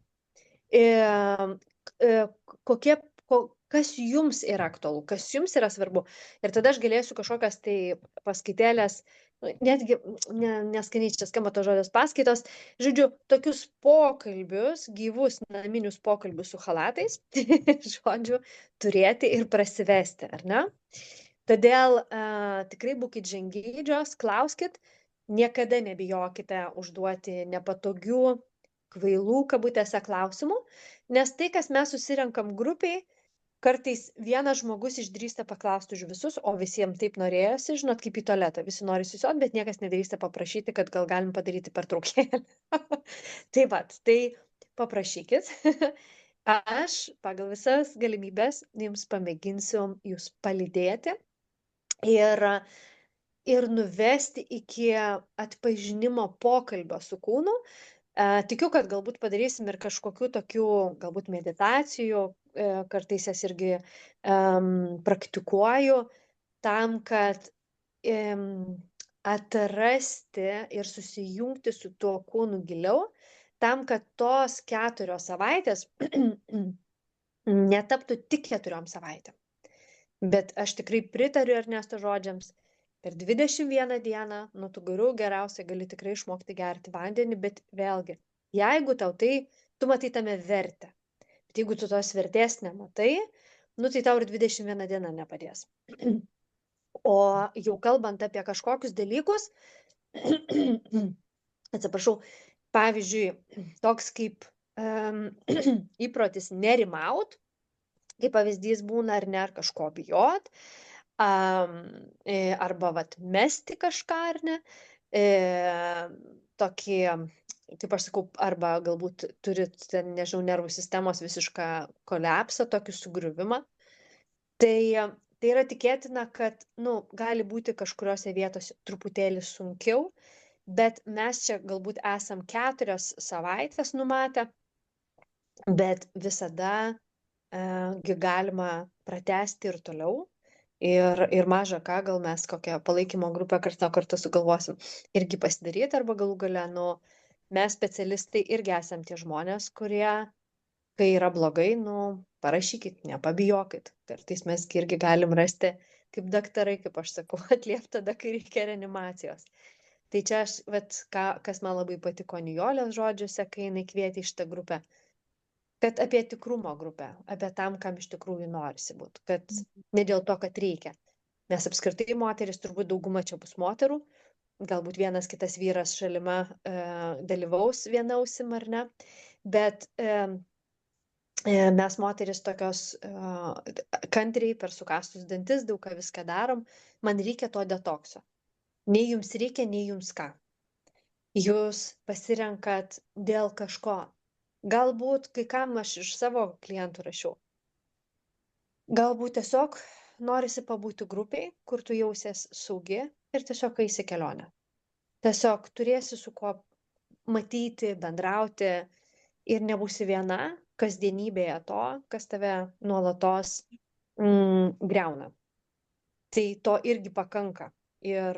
Kas jums yra aktualu, kas jums yra svarbu. Ir tada aš galėsiu kažkokias tai paskaitėlės, netgi neskaniai čia skamba to žodės paskaitos, žodžiu, tokius pokalbius, gyvus naminius pokalbius su chalatais, žodžiu, turėti ir prasivesti, ar ne? Todėl tikrai būkit žingeidžios, klauskit, niekada nebijokite užduoti nepatogių, kvailų kabutėse klausimų, nes tai, kas mes susirenkam grupiai, kartais vienas žmogus išdrįsta paklausti už visus, o visiems taip norėjosi, žinot, kaip į tualetą. Visi nori susiot, bet niekas nedrįsta paprašyti, kad gal galim padaryti pertraukėlę. Tai vat, tai paprašykit. Aš pagal visas galimybės jums pamėginsiu jūs palydėti ir nuvesti iki atpažinimo pokalbio su kūnu. Tikiu, kad galbūt padarysim ir kažkokių tokių, galbūt meditacijų, kartais jas irgi praktikuoju, tam, kad atrasti ir susijungti su tuo kūnu giliau, tam, kad tos 4 savaitės netaptų tik 4 savaitėm. Bet aš tikrai pritariu Ernesto žodžiams. Per 21 dieną, nu tu geriausiai gali tikrai išmokti gerti vandenį, bet vėlgi, jeigu tau tai, tu matai tame vertę. Bet jeigu tu tos vertės nematai, nu tai tau ir 21 diena nepadės. O jau kalbant apie kažkokius dalykus, atsiprašau, pavyzdžiui, toks kaip įprotis nerimaut, kaip pavyzdys būna ar ne, ar kažko bijot, arba vat mesti kažką, ar ne, tokį, kaip aš sakau, arba galbūt turit, nežinau, nervų sistemos visišką kolepsą, tokį sugriuvimą. Tai yra tikėtina, kad, gali būti kažkuriuose vietose truputėlį sunkiau, bet mes čia galbūt esam 4 savaitės numatę, bet visada galima pratęsti ir toliau. Ir maža ką, gal mes kokią palaikymo grupę kartą sugalvosim irgi pasidaryti, arba galų gale, mes specialistai irgi esam tie žmonės, kurie, kai yra blogai, parašykit, nepabijokit. Kartais mes irgi galim rasti, kaip daktarai, kaip aš sakau, atliepti tada, kai reikia reanimacijos. Tai čia aš, kas man labai patiko Nijolės žodžiuose, kai jinai kvietė į šitą grupę, kad apie tikrumo grupę, apie tam, kam iš tikrųjų norisi būti, kad ne dėl to, kad reikia. Nes apskritai moteris, turbūt dauguma čia bus moterų, galbūt vienas kitas vyras šalima dalyvaus viena ausim ar ne, bet mes moteris tokios kantriai per sukastus dantis, daug ką viską darom, man reikia to detokso. Nei jums reikia, nei jums ką. Jūs pasirenkat dėl kažko. Galbūt kai kam aš iš savo klientų rašiau. Galbūt tiesiog norisi pabūti grupiai, kur tu jausies saugi ir tiesiog eisi kelionę. Tiesiog turėsi su kuo matyti, bendrauti ir nebūsi viena kasdienybėje to, kas tave nuolatos griauna. Tai to irgi pakanka. Ir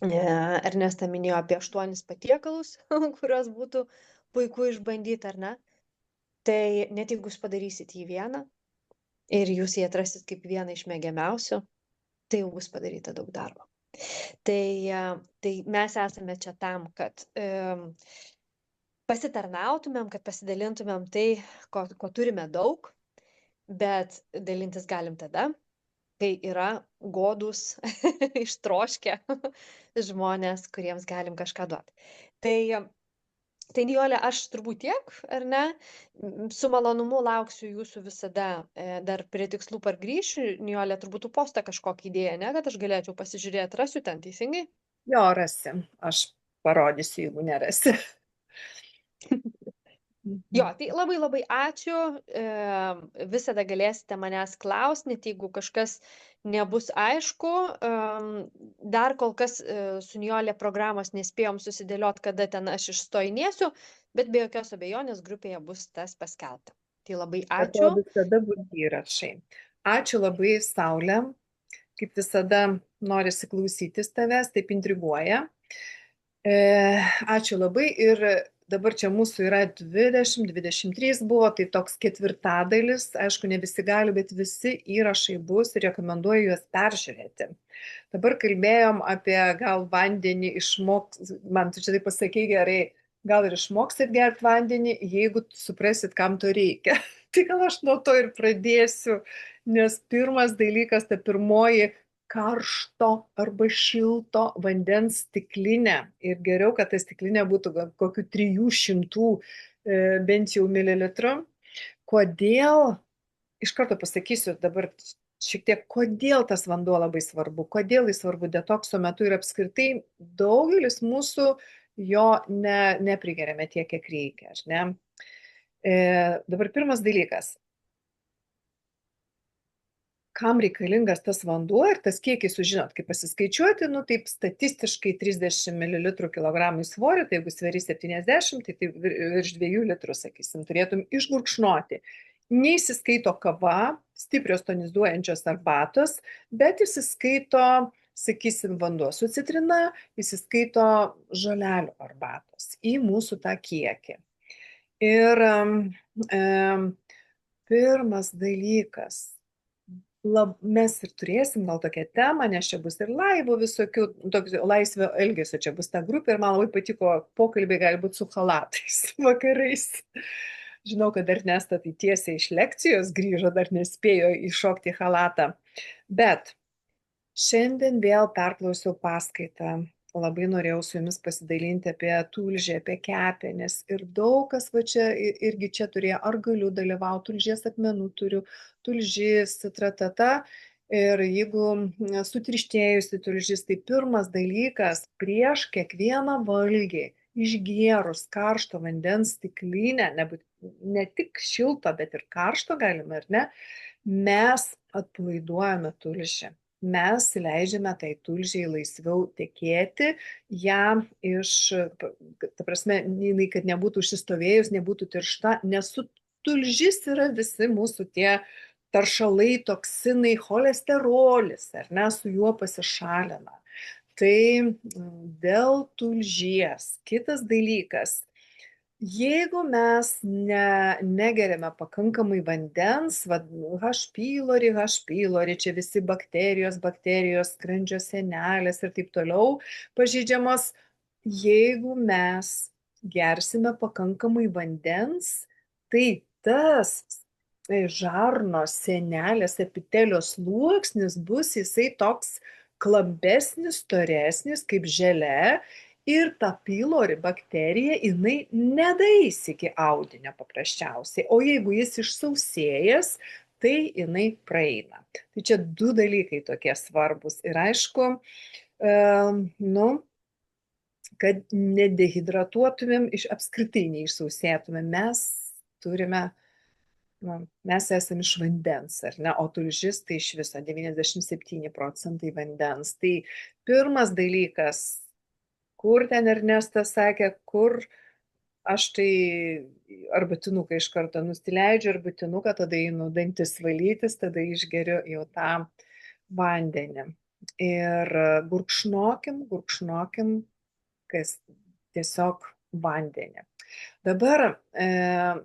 Ernesta minėjo apie 8 patiekalus, kuriuos būtų puiku išbandyti, ar ne? Tai net jeigu jūs padarysit jį vieną ir jūs jį atrasit kaip vieną iš mėgiamiausių, tai jau bus padaryta daug darbo. Tai mes esame čia tam, kad pasitarnautumėm, kad pasidalintumėm tai, ko turime daug, bet dalintis galim tada, kai yra godūs, ištroškę žmonės, kuriems galim kažką duoti. Tai Nijolė, aš turbūt tiek, ar ne? Su malonumu lauksiu jūsų visada, dar prie tikslų pargrįšiu. Nijolė, turbūt tu postą kažkokį idėją, ne, kad aš galėčiau pasižiūrėti, rasiu ten teisingai? Jo, rasi. Aš parodysiu, jeigu nerasi. Jo, tai labai labai ačiū. Visada galėsite manęs klausti, net jeigu kažkas nebus aišku. Dar kol kas su Nijolė programos nespėjom susidėlioti, kada ten aš išstojinėsiu, bet be jokios abejonės grupėje bus tas paskelbta. Tai labai ačiū. Visada bus įrašai. Ačiū labai, Saulė. Kaip visada norisi klausytis tavęs, taip intriguoja. Ačiū labai ir dabar čia mūsų yra 20-23 buvo, tai toks ketvirtadalis, aišku, ne visi gali, bet visi įrašai bus ir rekomenduoju juos peržiūrėti. Dabar kalbėjom apie gal vandenį išmoks, man tu čia taip pasakei gerai, gal ir išmoksit gerti vandenį, jeigu suprasit, kam to reikia. Tai gal aš nuo to ir pradėsiu, nes pirmas dalykas, ta pirmoji karšto arba šilto vandens stiklinė ir geriau, kad ta stiklinė būtų kokių 300 bent jau mililitrų. Kodėl, iš karto pasakysiu dabar šiek tiek, kodėl tas vanduo labai svarbu, kodėl jis svarbu detokso metu ir apskritai daugelis mūsų jo neprigeriame tiek, kiek reikia. Ne? Dabar pirmas dalykas. Kam reikalingas tas vanduo ir tas kiekis, žinot, kaip pasiskaičiuoti, taip statistiškai 30 ml kilogramui svorio, tai jeigu sveri 70, tai virš 2 litrų, sakysim, turėtum išgurkšnoti. Neįsiskaito kava, stiprios tonizuojančios arbatos, bet įsiskaito, sakysim, vanduo su citrina, įsiskaito žolelių arbatos į mūsų tą kiekį. Ir pirmas dalykas, mes ir turėsim gal tokią temą, nes čia bus ir laivų visokių, laisvio elgesio, čia bus ta grupė ir man labai patiko pokalbiai gali būti su chalatais vakarais. Žinau, kad Ernesta tai tiesiai iš lekcijos grįžo, dar nespėjo įšokti į chalatą, bet šiandien vėl perklausiau paskaitą. Labai norėjau su jumis pasidalinti apie tulžį, apie kepenis ir daug kas va čia irgi čia turėjo, ar galiu dalyvauti, tulžies akmenų turiu, tulžys, tratata. Ir jeigu sutrištėjusi tulžys, tai pirmas dalykas, prieš kiekvieną valgį, išgėrus karšto vandens stiklinę, ne tik šilto, bet ir karšto galime, ar ne, mes atpalaiduojame tulžį. Mes leidžiame tai tulžiai laisviau tekėti, ją ta prasme, kad nebūtų užsistovėjus, nebūtų tiršta, nes tulžis yra visi mūsų tie taršalai, toksinai, cholesterolis, ar ne, su juo pasišalina. Tai dėl tulžies. Kitas dalykas. Jeigu mes negeriame pakankamai vandens, H. pylori, čia visi bakterijos, skrandžio sienelės ir taip toliau pažeidžiamos, jeigu mes gersime pakankamai vandens, tai tas žarnos sienelės epitelio sluoksnis bus jisai toks klampesnis, storesnis kaip želė. Ir ta pylori bakterija, jinai nedaeis iki audinio paprasčiausiai, o jeigu jis išsausėjęs, tai jinai praeina. Tai čia 2 dalykai tokie svarbus. Ir aišku, kad nedehidratuotumėm, apskritai neišsausėtumėm, mes esame iš vandens, ar ne, o tulžis tai iš viso 97% vandens. Tai pirmas dalykas, kur ten Ernestas sakė, kur aš tai arbatinuką iš karto nusileidžiu, arbatinuką, tada einu dantis valytis, tada išgeriu jau tą vandenį. ir gurkšnokim, kas tiesiog vandenį. Dabar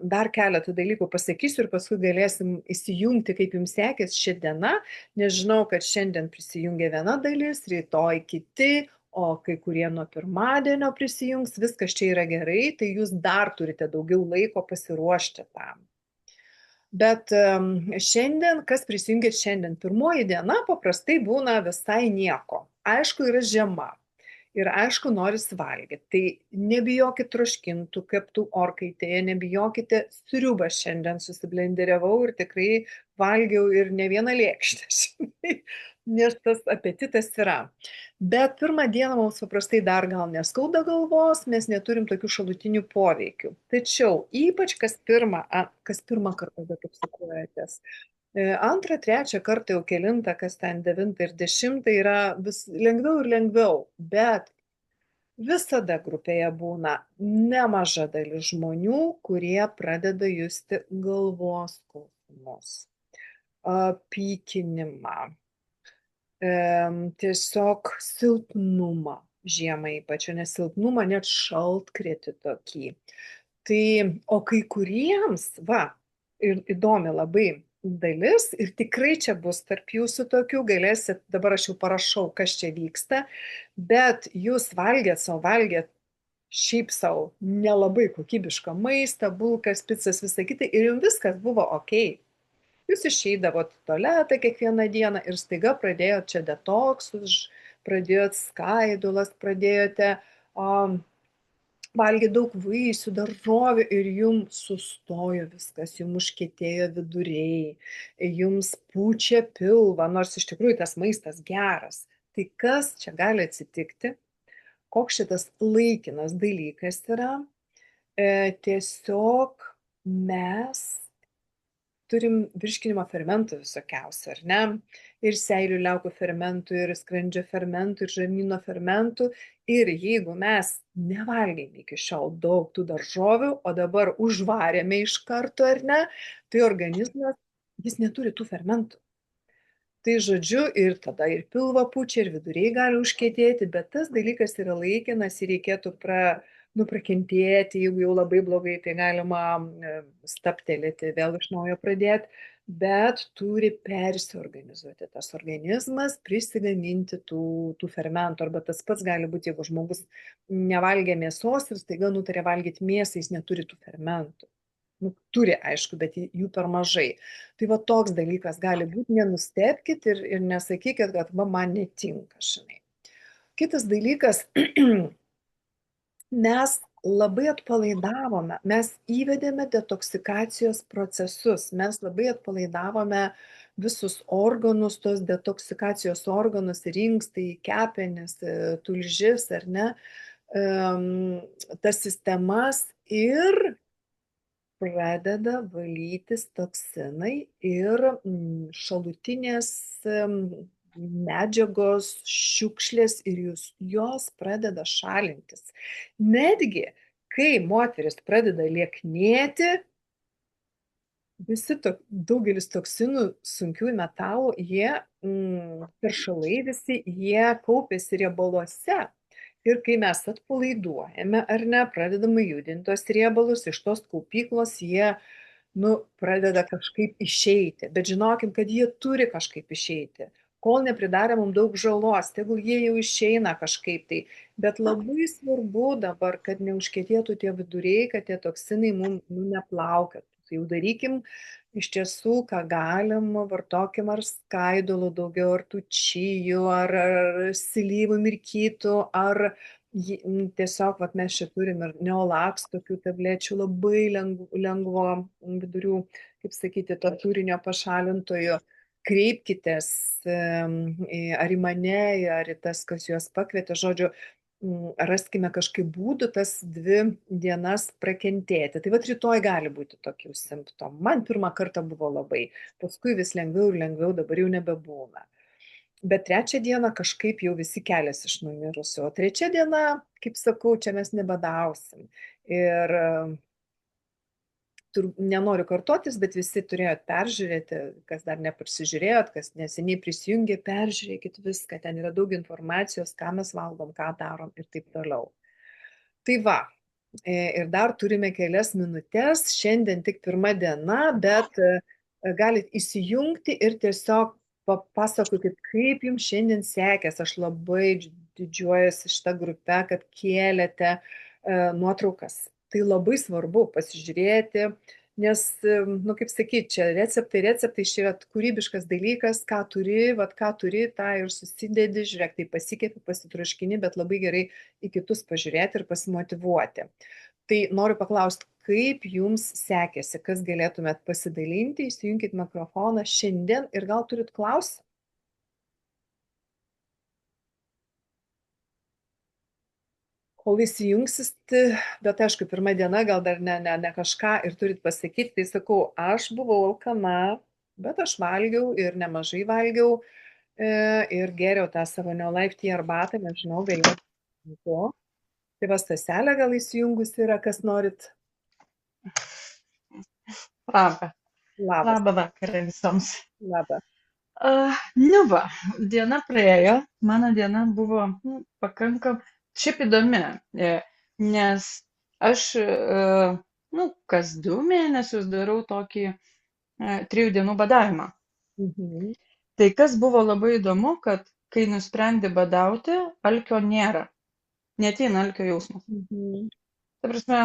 dar keletą dalykų pasakysiu ir paskui galėsim įsijungti, kaip jums sekės šią dieną. Nežinau, kad šiandien prisijungia viena dalis, rytoj kiti, o kai kurie nuo pirmadienio prisijungs, viskas čia yra gerai, tai jūs dar turite daugiau laiko pasiruošti tam. Bet šiandien, kas prisijungit šiandien? Pirmoji diena paprastai būna visai nieko. Aišku, yra žiema. Ir aišku, norisi valgyti. Tai nebijokit troškintų, keptų orkaitėje, nebijokite sriubą šiandien susiblenderiavau ir tikrai valgiau ir ne vieną lėkštę, nes tas apetitas yra. Bet pirmą dieną mums paprastai dar gal neskauda galvos, mes neturim tokių šalutinių poveikių. Tačiau ypač kas pirmą kartą detoksikuojatės. Antrą, trečią kartą jau kelintą, kas ten 9 ir 10 yra vis lengviau ir lengviau, bet visada grupėje būna nemaža dalis žmonių, kurie pradeda justi galvos skausmus, pykinimą, tiesiog silpnumą žiemą ypač, nes silpnumą net šaltkrėtį tokį. Tai, o kai kuriems, ir įdomi labai dalis, ir tikrai čia bus tarp jūsų tokių, galėsit, dabar aš jau parašau, kas čia vyksta, bet jūs valgėt šiaip savo nelabai kokybišką maistą, bulkas, picas, visą kitą, ir jums viskas buvo okei. Jūs išeidavot į tualetą kiekvieną dieną ir staiga pradėjot čia detoksus, pradėjot skaidulas, pradėjote valgyti daug vaisių, daržovių ir jums sustojo viskas, jums užkietėjo viduriai, jums pučia pilvą, nors iš tikrųjų tas maistas geras. Tai kas čia gali atsitikti? Koks šitas laikinas dalykas yra? Tiesiog mes turim virškinimo fermentų visokiausių, ar ne? Ir seilių liaukų fermentų, ir skrandžio fermentų, ir žarnyno fermentų. Ir jeigu mes nevalgėme iki šiol daug tų daržovių, o dabar užvarėme iš karto, ar ne, tai organizmas, jis neturi tų fermentų. Tai žodžiu, ir tada ir pilvo pučia, ir viduriai gali užkietėti, bet tas dalykas yra laikinas ir reikėtų prakentėti, jeigu jau labai blogai, tai galima staptelėti, vėl iš naujo pradėti, bet turi persiorganizuoti tas organizmas, prisigaminti tų fermentų, arba tas pats gali būti, jeigu žmogus nevalgė mėsos ir staiga nutarė valgyti mėsą, jis neturi tų fermentų. Turi, aišku, bet jų per mažai. Tai va toks dalykas gali būti, nenustebkit ir nesakykit, kad man netinka, žinai. Kitas dalykas, mes labai atpalaidavome, mes įvedėme detoksikacijos procesus, mes labai atpalaidavome visus organus, tos detoksikacijos organus, inkstai, kepenis, tulžis, ar ne, tas sistemas ir pradeda valytis toksinai ir šalutinės medžiagos, šiukšlės ir jos pradeda šalintis. Netgi, kai moteris pradeda lieknėti, daugelis toksinų, sunkiųjų metalų, jie teršalai visi, jie kaupiasi riebaluose. Ir kai mes atpalaiduojame, ar ne, pradedame judinti tos riebalus, iš tos kaupyklos jie, pradeda kažkaip išeiti. Bet žinokim, kad jie turi kažkaip išeiti. Kol nepridarė mums daug žalos, tegul jie jau išeina kažkaip tai. Bet labai svarbu dabar, kad neužkietėtų tie viduriai, kad tie toksinai mums neplaukėtų. Tai jau darykim iš tiesų, ką galim, vartokim ar skaidulų daugiau, ar tų čijų, ar slyvų mirkytų, ar tiesiog, mes čia turim ir neolaks, tokių tablečių labai lengvo vidurių, kaip sakyti, to turinio pašalintojų. Kreipkitės ar į mane, ar į tas, kas juos pakvietė, žodžiu, raskime kažkaip būdų tas 2 dienas prakentėti. Tai rytoj gali būti tokių simptomų. Man pirmą kartą buvo labai, paskui vis lengviau ir lengviau, dabar jau nebebūna. Bet 3 dieną kažkaip jau visi kelias iš numirusių, o 3 diena, kaip sakau, čia mes nebadausim. Ir nenoriu kartotis, bet visi turėjot peržiūrėti, kas dar neprisižiūrėjot, kas neseniai prisijungė, peržiūrėkit viską, ten yra daug informacijos, ką mes valgom, ką darom ir taip toliau. Tai va, ir dar turime kelias minutės, šiandien tik pirma diena, bet galit įsijungti ir tiesiog papasakokit, kaip jums šiandien sekės. Aš labai didžiuojuosi šitą grupę, kad kėlėte nuotraukas. Tai labai svarbu pasižiūrėti, nes, nu kaip sakyti, čia receptai, čia yra kūrybiškas dalykas, ką turi, tą ir susidedi, žiūrėk, tai pasikėpi, pasitroškini, bet labai gerai į kitus pažiūrėti ir pasimotyvuoti. Tai noriu paklausti, kaip jums sekėsi, kas galėtumėt pasidalinti, įsijunkit mikrofoną šiandien ir gal turit klausimą? Kol įsijungsis, bet aišku, pirma diena, gal dar ne kažką ir turit pasakyti, tai sakau, aš buvau alkana, bet aš valgiau ir nemažai valgiau ir geriau tą savo Neolife Tea arbatą, nežinau, vėliau. Tai va, Staselė gal įsijungus yra, kas norit? Labą. Labas. Labą vakarą visoms. Labą. Nu va, diena praėjo, mano diena buvo pakankam, šiaip įdomi, nes aš, kas 2 mėnesius darau tokį 3 dienų badavimą. Mhm. Tai kas buvo labai įdomu, kad kai nusprendi badauti, alkio nėra. Neateina alkio jausmas. Mhm. Ta prasme,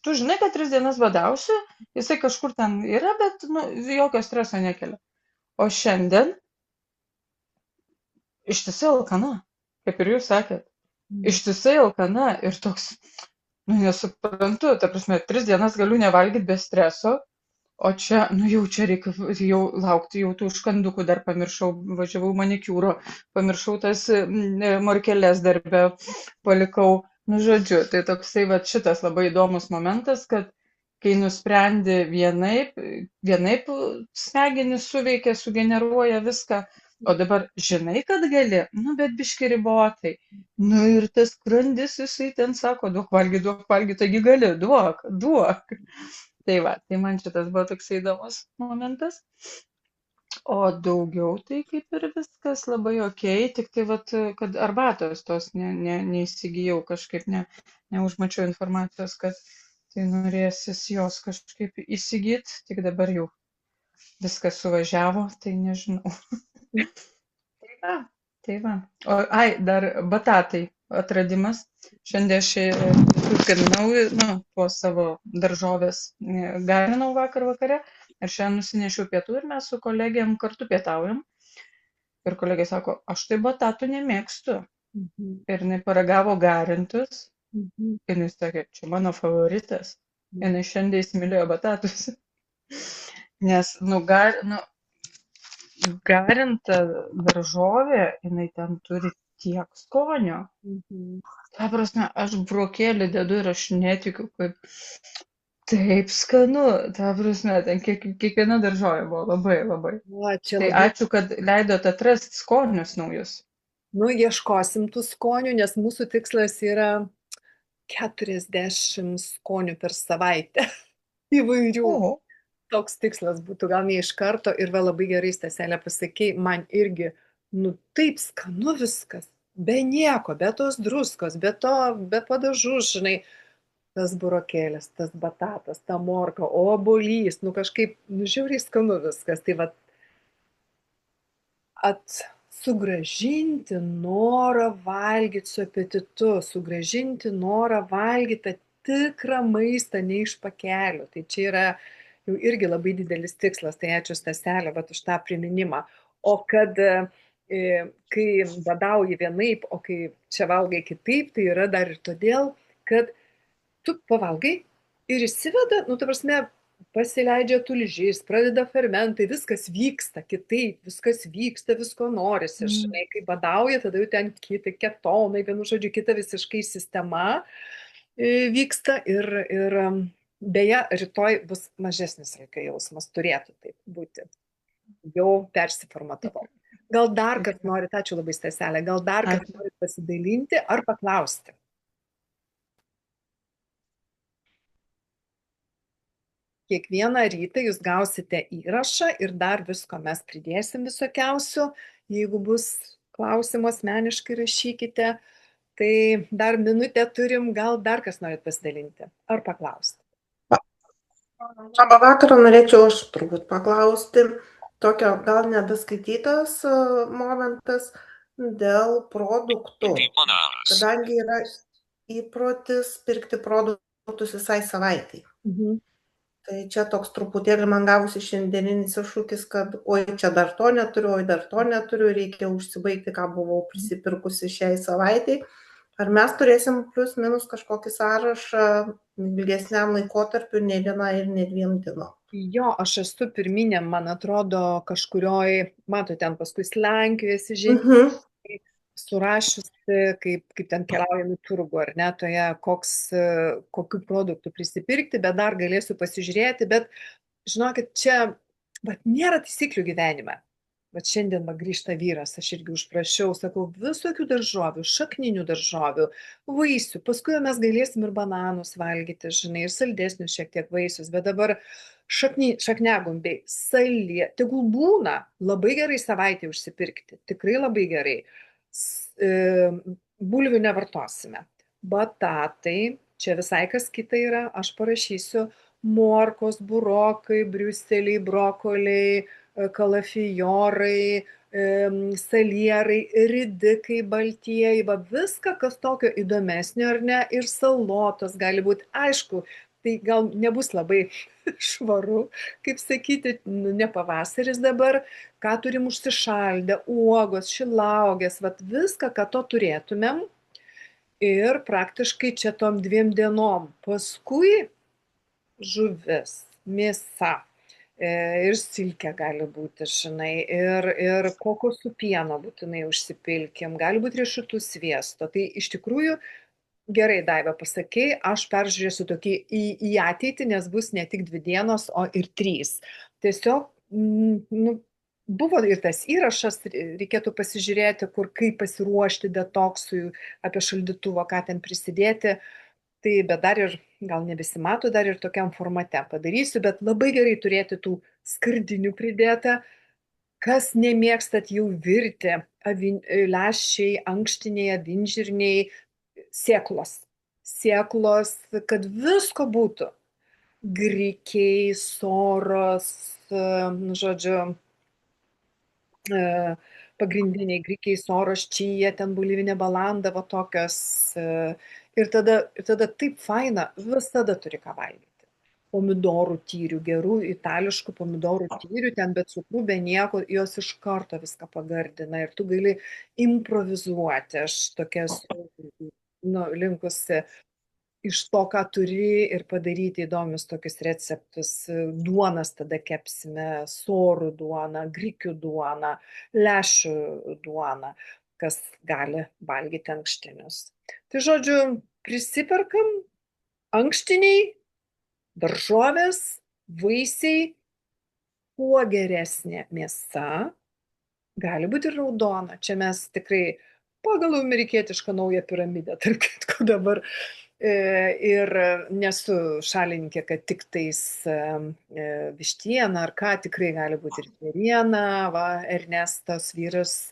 tu žinai, kad 3 dienas badausi, jisai kažkur ten yra, bet jokio streso nekelia. O šiandien ištisai alkana, kaip ir jūs sakėt. Ištisai alkana ir toks, nesuprantu, ta prasme, 3 dienas galiu nevalgyti be streso, o čia, jau čia reikia jau laukti, jau tų užkandukų dar pamiršau, važiavau manikiūro, pamiršau tas morkeles darbe, palikau, žodžiu, tai toksai va šitas labai įdomus momentas, kad kai nusprendi vienaip smegenys suveikia, sugeneruoja viską, o dabar žinai, kad gali, bet biški ribotai. Ir tas skrandis, jisai ten sako, duok valgy, taigi gali, duok. Tai va, tai man šitas buvo toksai įdomus momentas. O daugiau tai kaip ir viskas labai okei, tik tai vat, kad arbatos tos neįsigijau kažkaip, neužmačiau informacijos, kad tai norėsis jos kažkaip įsigyti, tik dabar jau viskas suvažiavo, tai nežinau. Tai va. Dar batatai atradimas. Šiandien aš suskaminau, po savo daržovės garinau vakare ir šiandien nusinešiau pietų ir mes su kolegėm kartu pietaujam. Ir kolegė sako, aš tai batatų nemėgstu. Ir jinai paragavo garintus. Ir jis sakė, čia mano favoritas. Ir jinai šiandien įsimylėjo batatus. Nes, garinta daržovė, jinai ten turi tiek skonio. Ta prasme, aš brokėlį dedu ir aš netikiu, kaip taip skanu. Ta prasme, ten kiekviena daržovė buvo labai, labai. Tai ačiū, kad leidot atrasti skonius naujus. Ieškosim tų skonių, nes mūsų tikslas yra 40 skonių per savaitę. Įvairių. Toks tikslas būtų, gal ne iš karto ir va labai gerai, Staselė, pasakei, man irgi, taip skanu viskas, be nieko, be tos druskos, be padažų, žinai, tas burokėlis, tas batatas, ta morka, obuolys, kažkaip, žiauriai skanu viskas, tai va, sugrąžinti norą valgyti su apetitu, sugrąžinti norą valgyti tą tikrą maistą, ne iš pakelių, tai čia yra jau irgi labai didelis tikslas, tai ačiū Staselė, už tą priminimą. O kad kai badauji vienaip, o kai čia valgai kitaip, tai yra dar ir todėl, kad tu pavalgai ir įsiveda, ta prasme, pasileidžia tulžys, pradeda fermentai, viskas vyksta kitaip, visko norisi. Žinai, kai badauja, tada jau ten kiti ketonai, vienu žodžiu, kita visiškai sistema vyksta ir beje, rytoj bus mažesnis alkio jausmas, turėtų taip būti. Jau persiformatavau. Gal dar, kad norit, ačiū labai Staselė, gal dar, kad norit pasidalinti ar paklausti? kiekvieną rytą jūs gausite įrašą ir dar visko mes pridėsim visokiausių. Jeigu bus klausimų asmeniškai, rašykite. Tai dar minutę turim, gal dar kas norit pasidalinti ar paklausti. Labą vakarą, norėčiau aš turbūt paklausti tokio gal nedaskaitytas momentas dėl produktų, kadangi yra įprotis pirkti produktus visai savaitai. Tai čia toks truputėlį man gavosi šiandieninis iššūkis, kad oi, čia dar to neturiu, oi, dar to neturiu, reikia užsibaigti, ką buvau prisipirkusi šiai savaitai. Ar mes turėsim plius minus kažkokį sąrašą ilgesniam laikotarpiu, ne viena ir ne 2 dienom? Jo, aš esu pirminiam, man atrodo, kažkurioj, matote, ten paskui Lenkijoje įsižinti, surašiusi, kaip ten keliaujam į turgų, ar ne, toje, kokių produktų prisipirkti, bet dar galėsiu pasižiūrėti, bet žinokit, čia, bet nėra taisyklių gyvenime. Bet šiandien grįžta vyras, aš irgi užprašiau, sakau, visokių daržovių, šakninių daržovių, vaisių, paskui mes galėsim ir bananus valgyti, žinai, ir saldesnius šiek tiek vaisius, bet dabar šakniagumbiai, salė, tegul būna, labai gerai savaitę užsipirkti, tikrai labai gerai. Bulvių nevartosime. Batatai, čia visai kas kita yra, aš parašysiu morkos, burokai, briuseliai, brokoliai, kalafijorai, salierai, ridikai, baltieji, viską, kas tokio įdomesnio, ar ne, ir salotos gali būti. Aišku, tai gal nebus labai švaru, kaip sakyti, ne pavasaris dabar, ką turim užsišaldę, uogos, šilauogės, viską, ką to turėtumėm. Ir praktiškai čia tom 2 dienom. Paskui žuvis, mėsa. Ir silkė gali būti, žinai, ir kokosų pieno būtinai užsipilkim, gali būti riešutų sviesto. Tai iš tikrųjų, gerai, Daiva, pasakei, aš peržiūrėsiu tokį į ateitį, nes bus ne tik 2 dienos, o ir 3. Tiesiog, buvo ir tas įrašas, reikėtų pasižiūrėti, kaip pasiruošti detoksui, apie šaldytuvą, ką ten prisidėti. Tai, bet dar ir, gal nebesimato, dar ir tokiam formate padarysiu, bet labai gerai turėti tų skardinių pridėta. Kas nemėgstat jau virti, lęšiai, ankštiniai, avinžirniai, sėklos. Sėklos, kad visko būtų. Grikiai, soros, žodžiu, pagrindiniai grikiai, soros, čija, ten bulivinė balanda, tokios. Ir tada taip faina, visada turi ką valgyti. Pomidorų tyrių, gerų itališkų pomidorų tyrių, ten be cukrų, be nieko, jos iš karto viską pagardina ir tu gali improvizuoti. Aš tokia linkusi iš to, ką turi ir padaryti įdomius tokius receptus. Duonas tada kepsime, sorų duoną, grikių duoną, lęšių duoną, kas gali valgyti ankštinius. Tai žodžiu, prisiperkam ankštiniai, daržovės, vaisiai, kuo geresnė mėsa, gali būti ir raudona. Čia mes tikrai pagal amerikietišką naują piramidę, tarp kitko dabar. Ir nesu šalininkė, kad tik tais vištiena ar ką, tikrai gali būti ir žvėriena, Ernestos vyras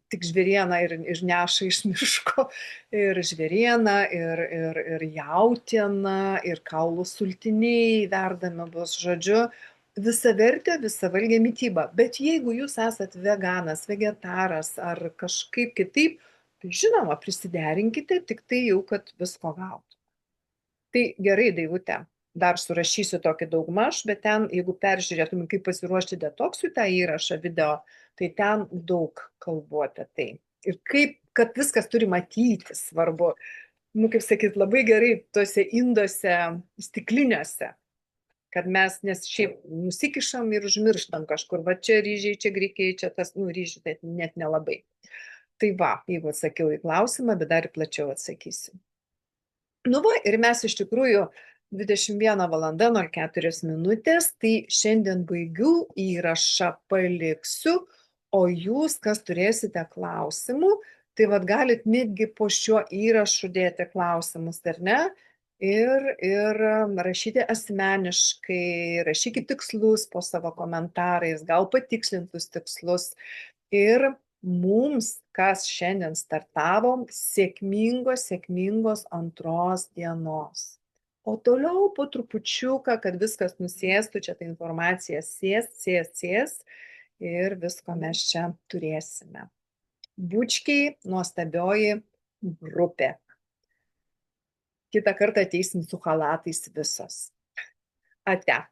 tik žvėrieną ir neša iš miško, ir žvėriena, ir jautiena, ir kaulų sultiniai verdami bus, žodžiu, visavertė, visavalgė mityba. Bet jeigu jūs esat veganas, vegetaras ar kažkaip kitaip, tai žinoma, prisiderinkite, tik tai jau, kad visko gautų. Tai gerai, Daivute, dar surašysiu tokį daugmaž, bet ten, jeigu peržiūrėtum, kaip pasiruošti detoksui tą įrašą video, tai ten daug kalbu apie tai. Ir kaip, kad viskas turi matyti, svarbu. Kaip sakyt, labai gerai tuose induose, stikliniuose, kad mes, nes šiaip nusikišam ir užmirštam kažkur, čia ryžiai, čia grikiai, čia tas, ryžiai, tai net nelabai. Tai jeigu atsakiau į klausimą, bet dar plačiau atsakysiu. Ir mes iš tikrųjų 21:04, tai šiandien baigiu įrašą, paliksiu, o jūs, kas turėsite klausimų, tai galit netgi po šiuo įrašu dėti klausimus, ar ne? ir rašyti asmeniškai, rašykit tikslus po savo komentarais, gal patikslintus tikslus. Ir mums, kas šiandien startavom, sėkmingos antros dienos. O toliau po trupučiuką, kad viskas nusėstų, čia ta informacija sės ir visko mes čia turėsime. Bučkiai nuostabioji grupė. Kitą kartą ateisim su chalatais visos. Ate.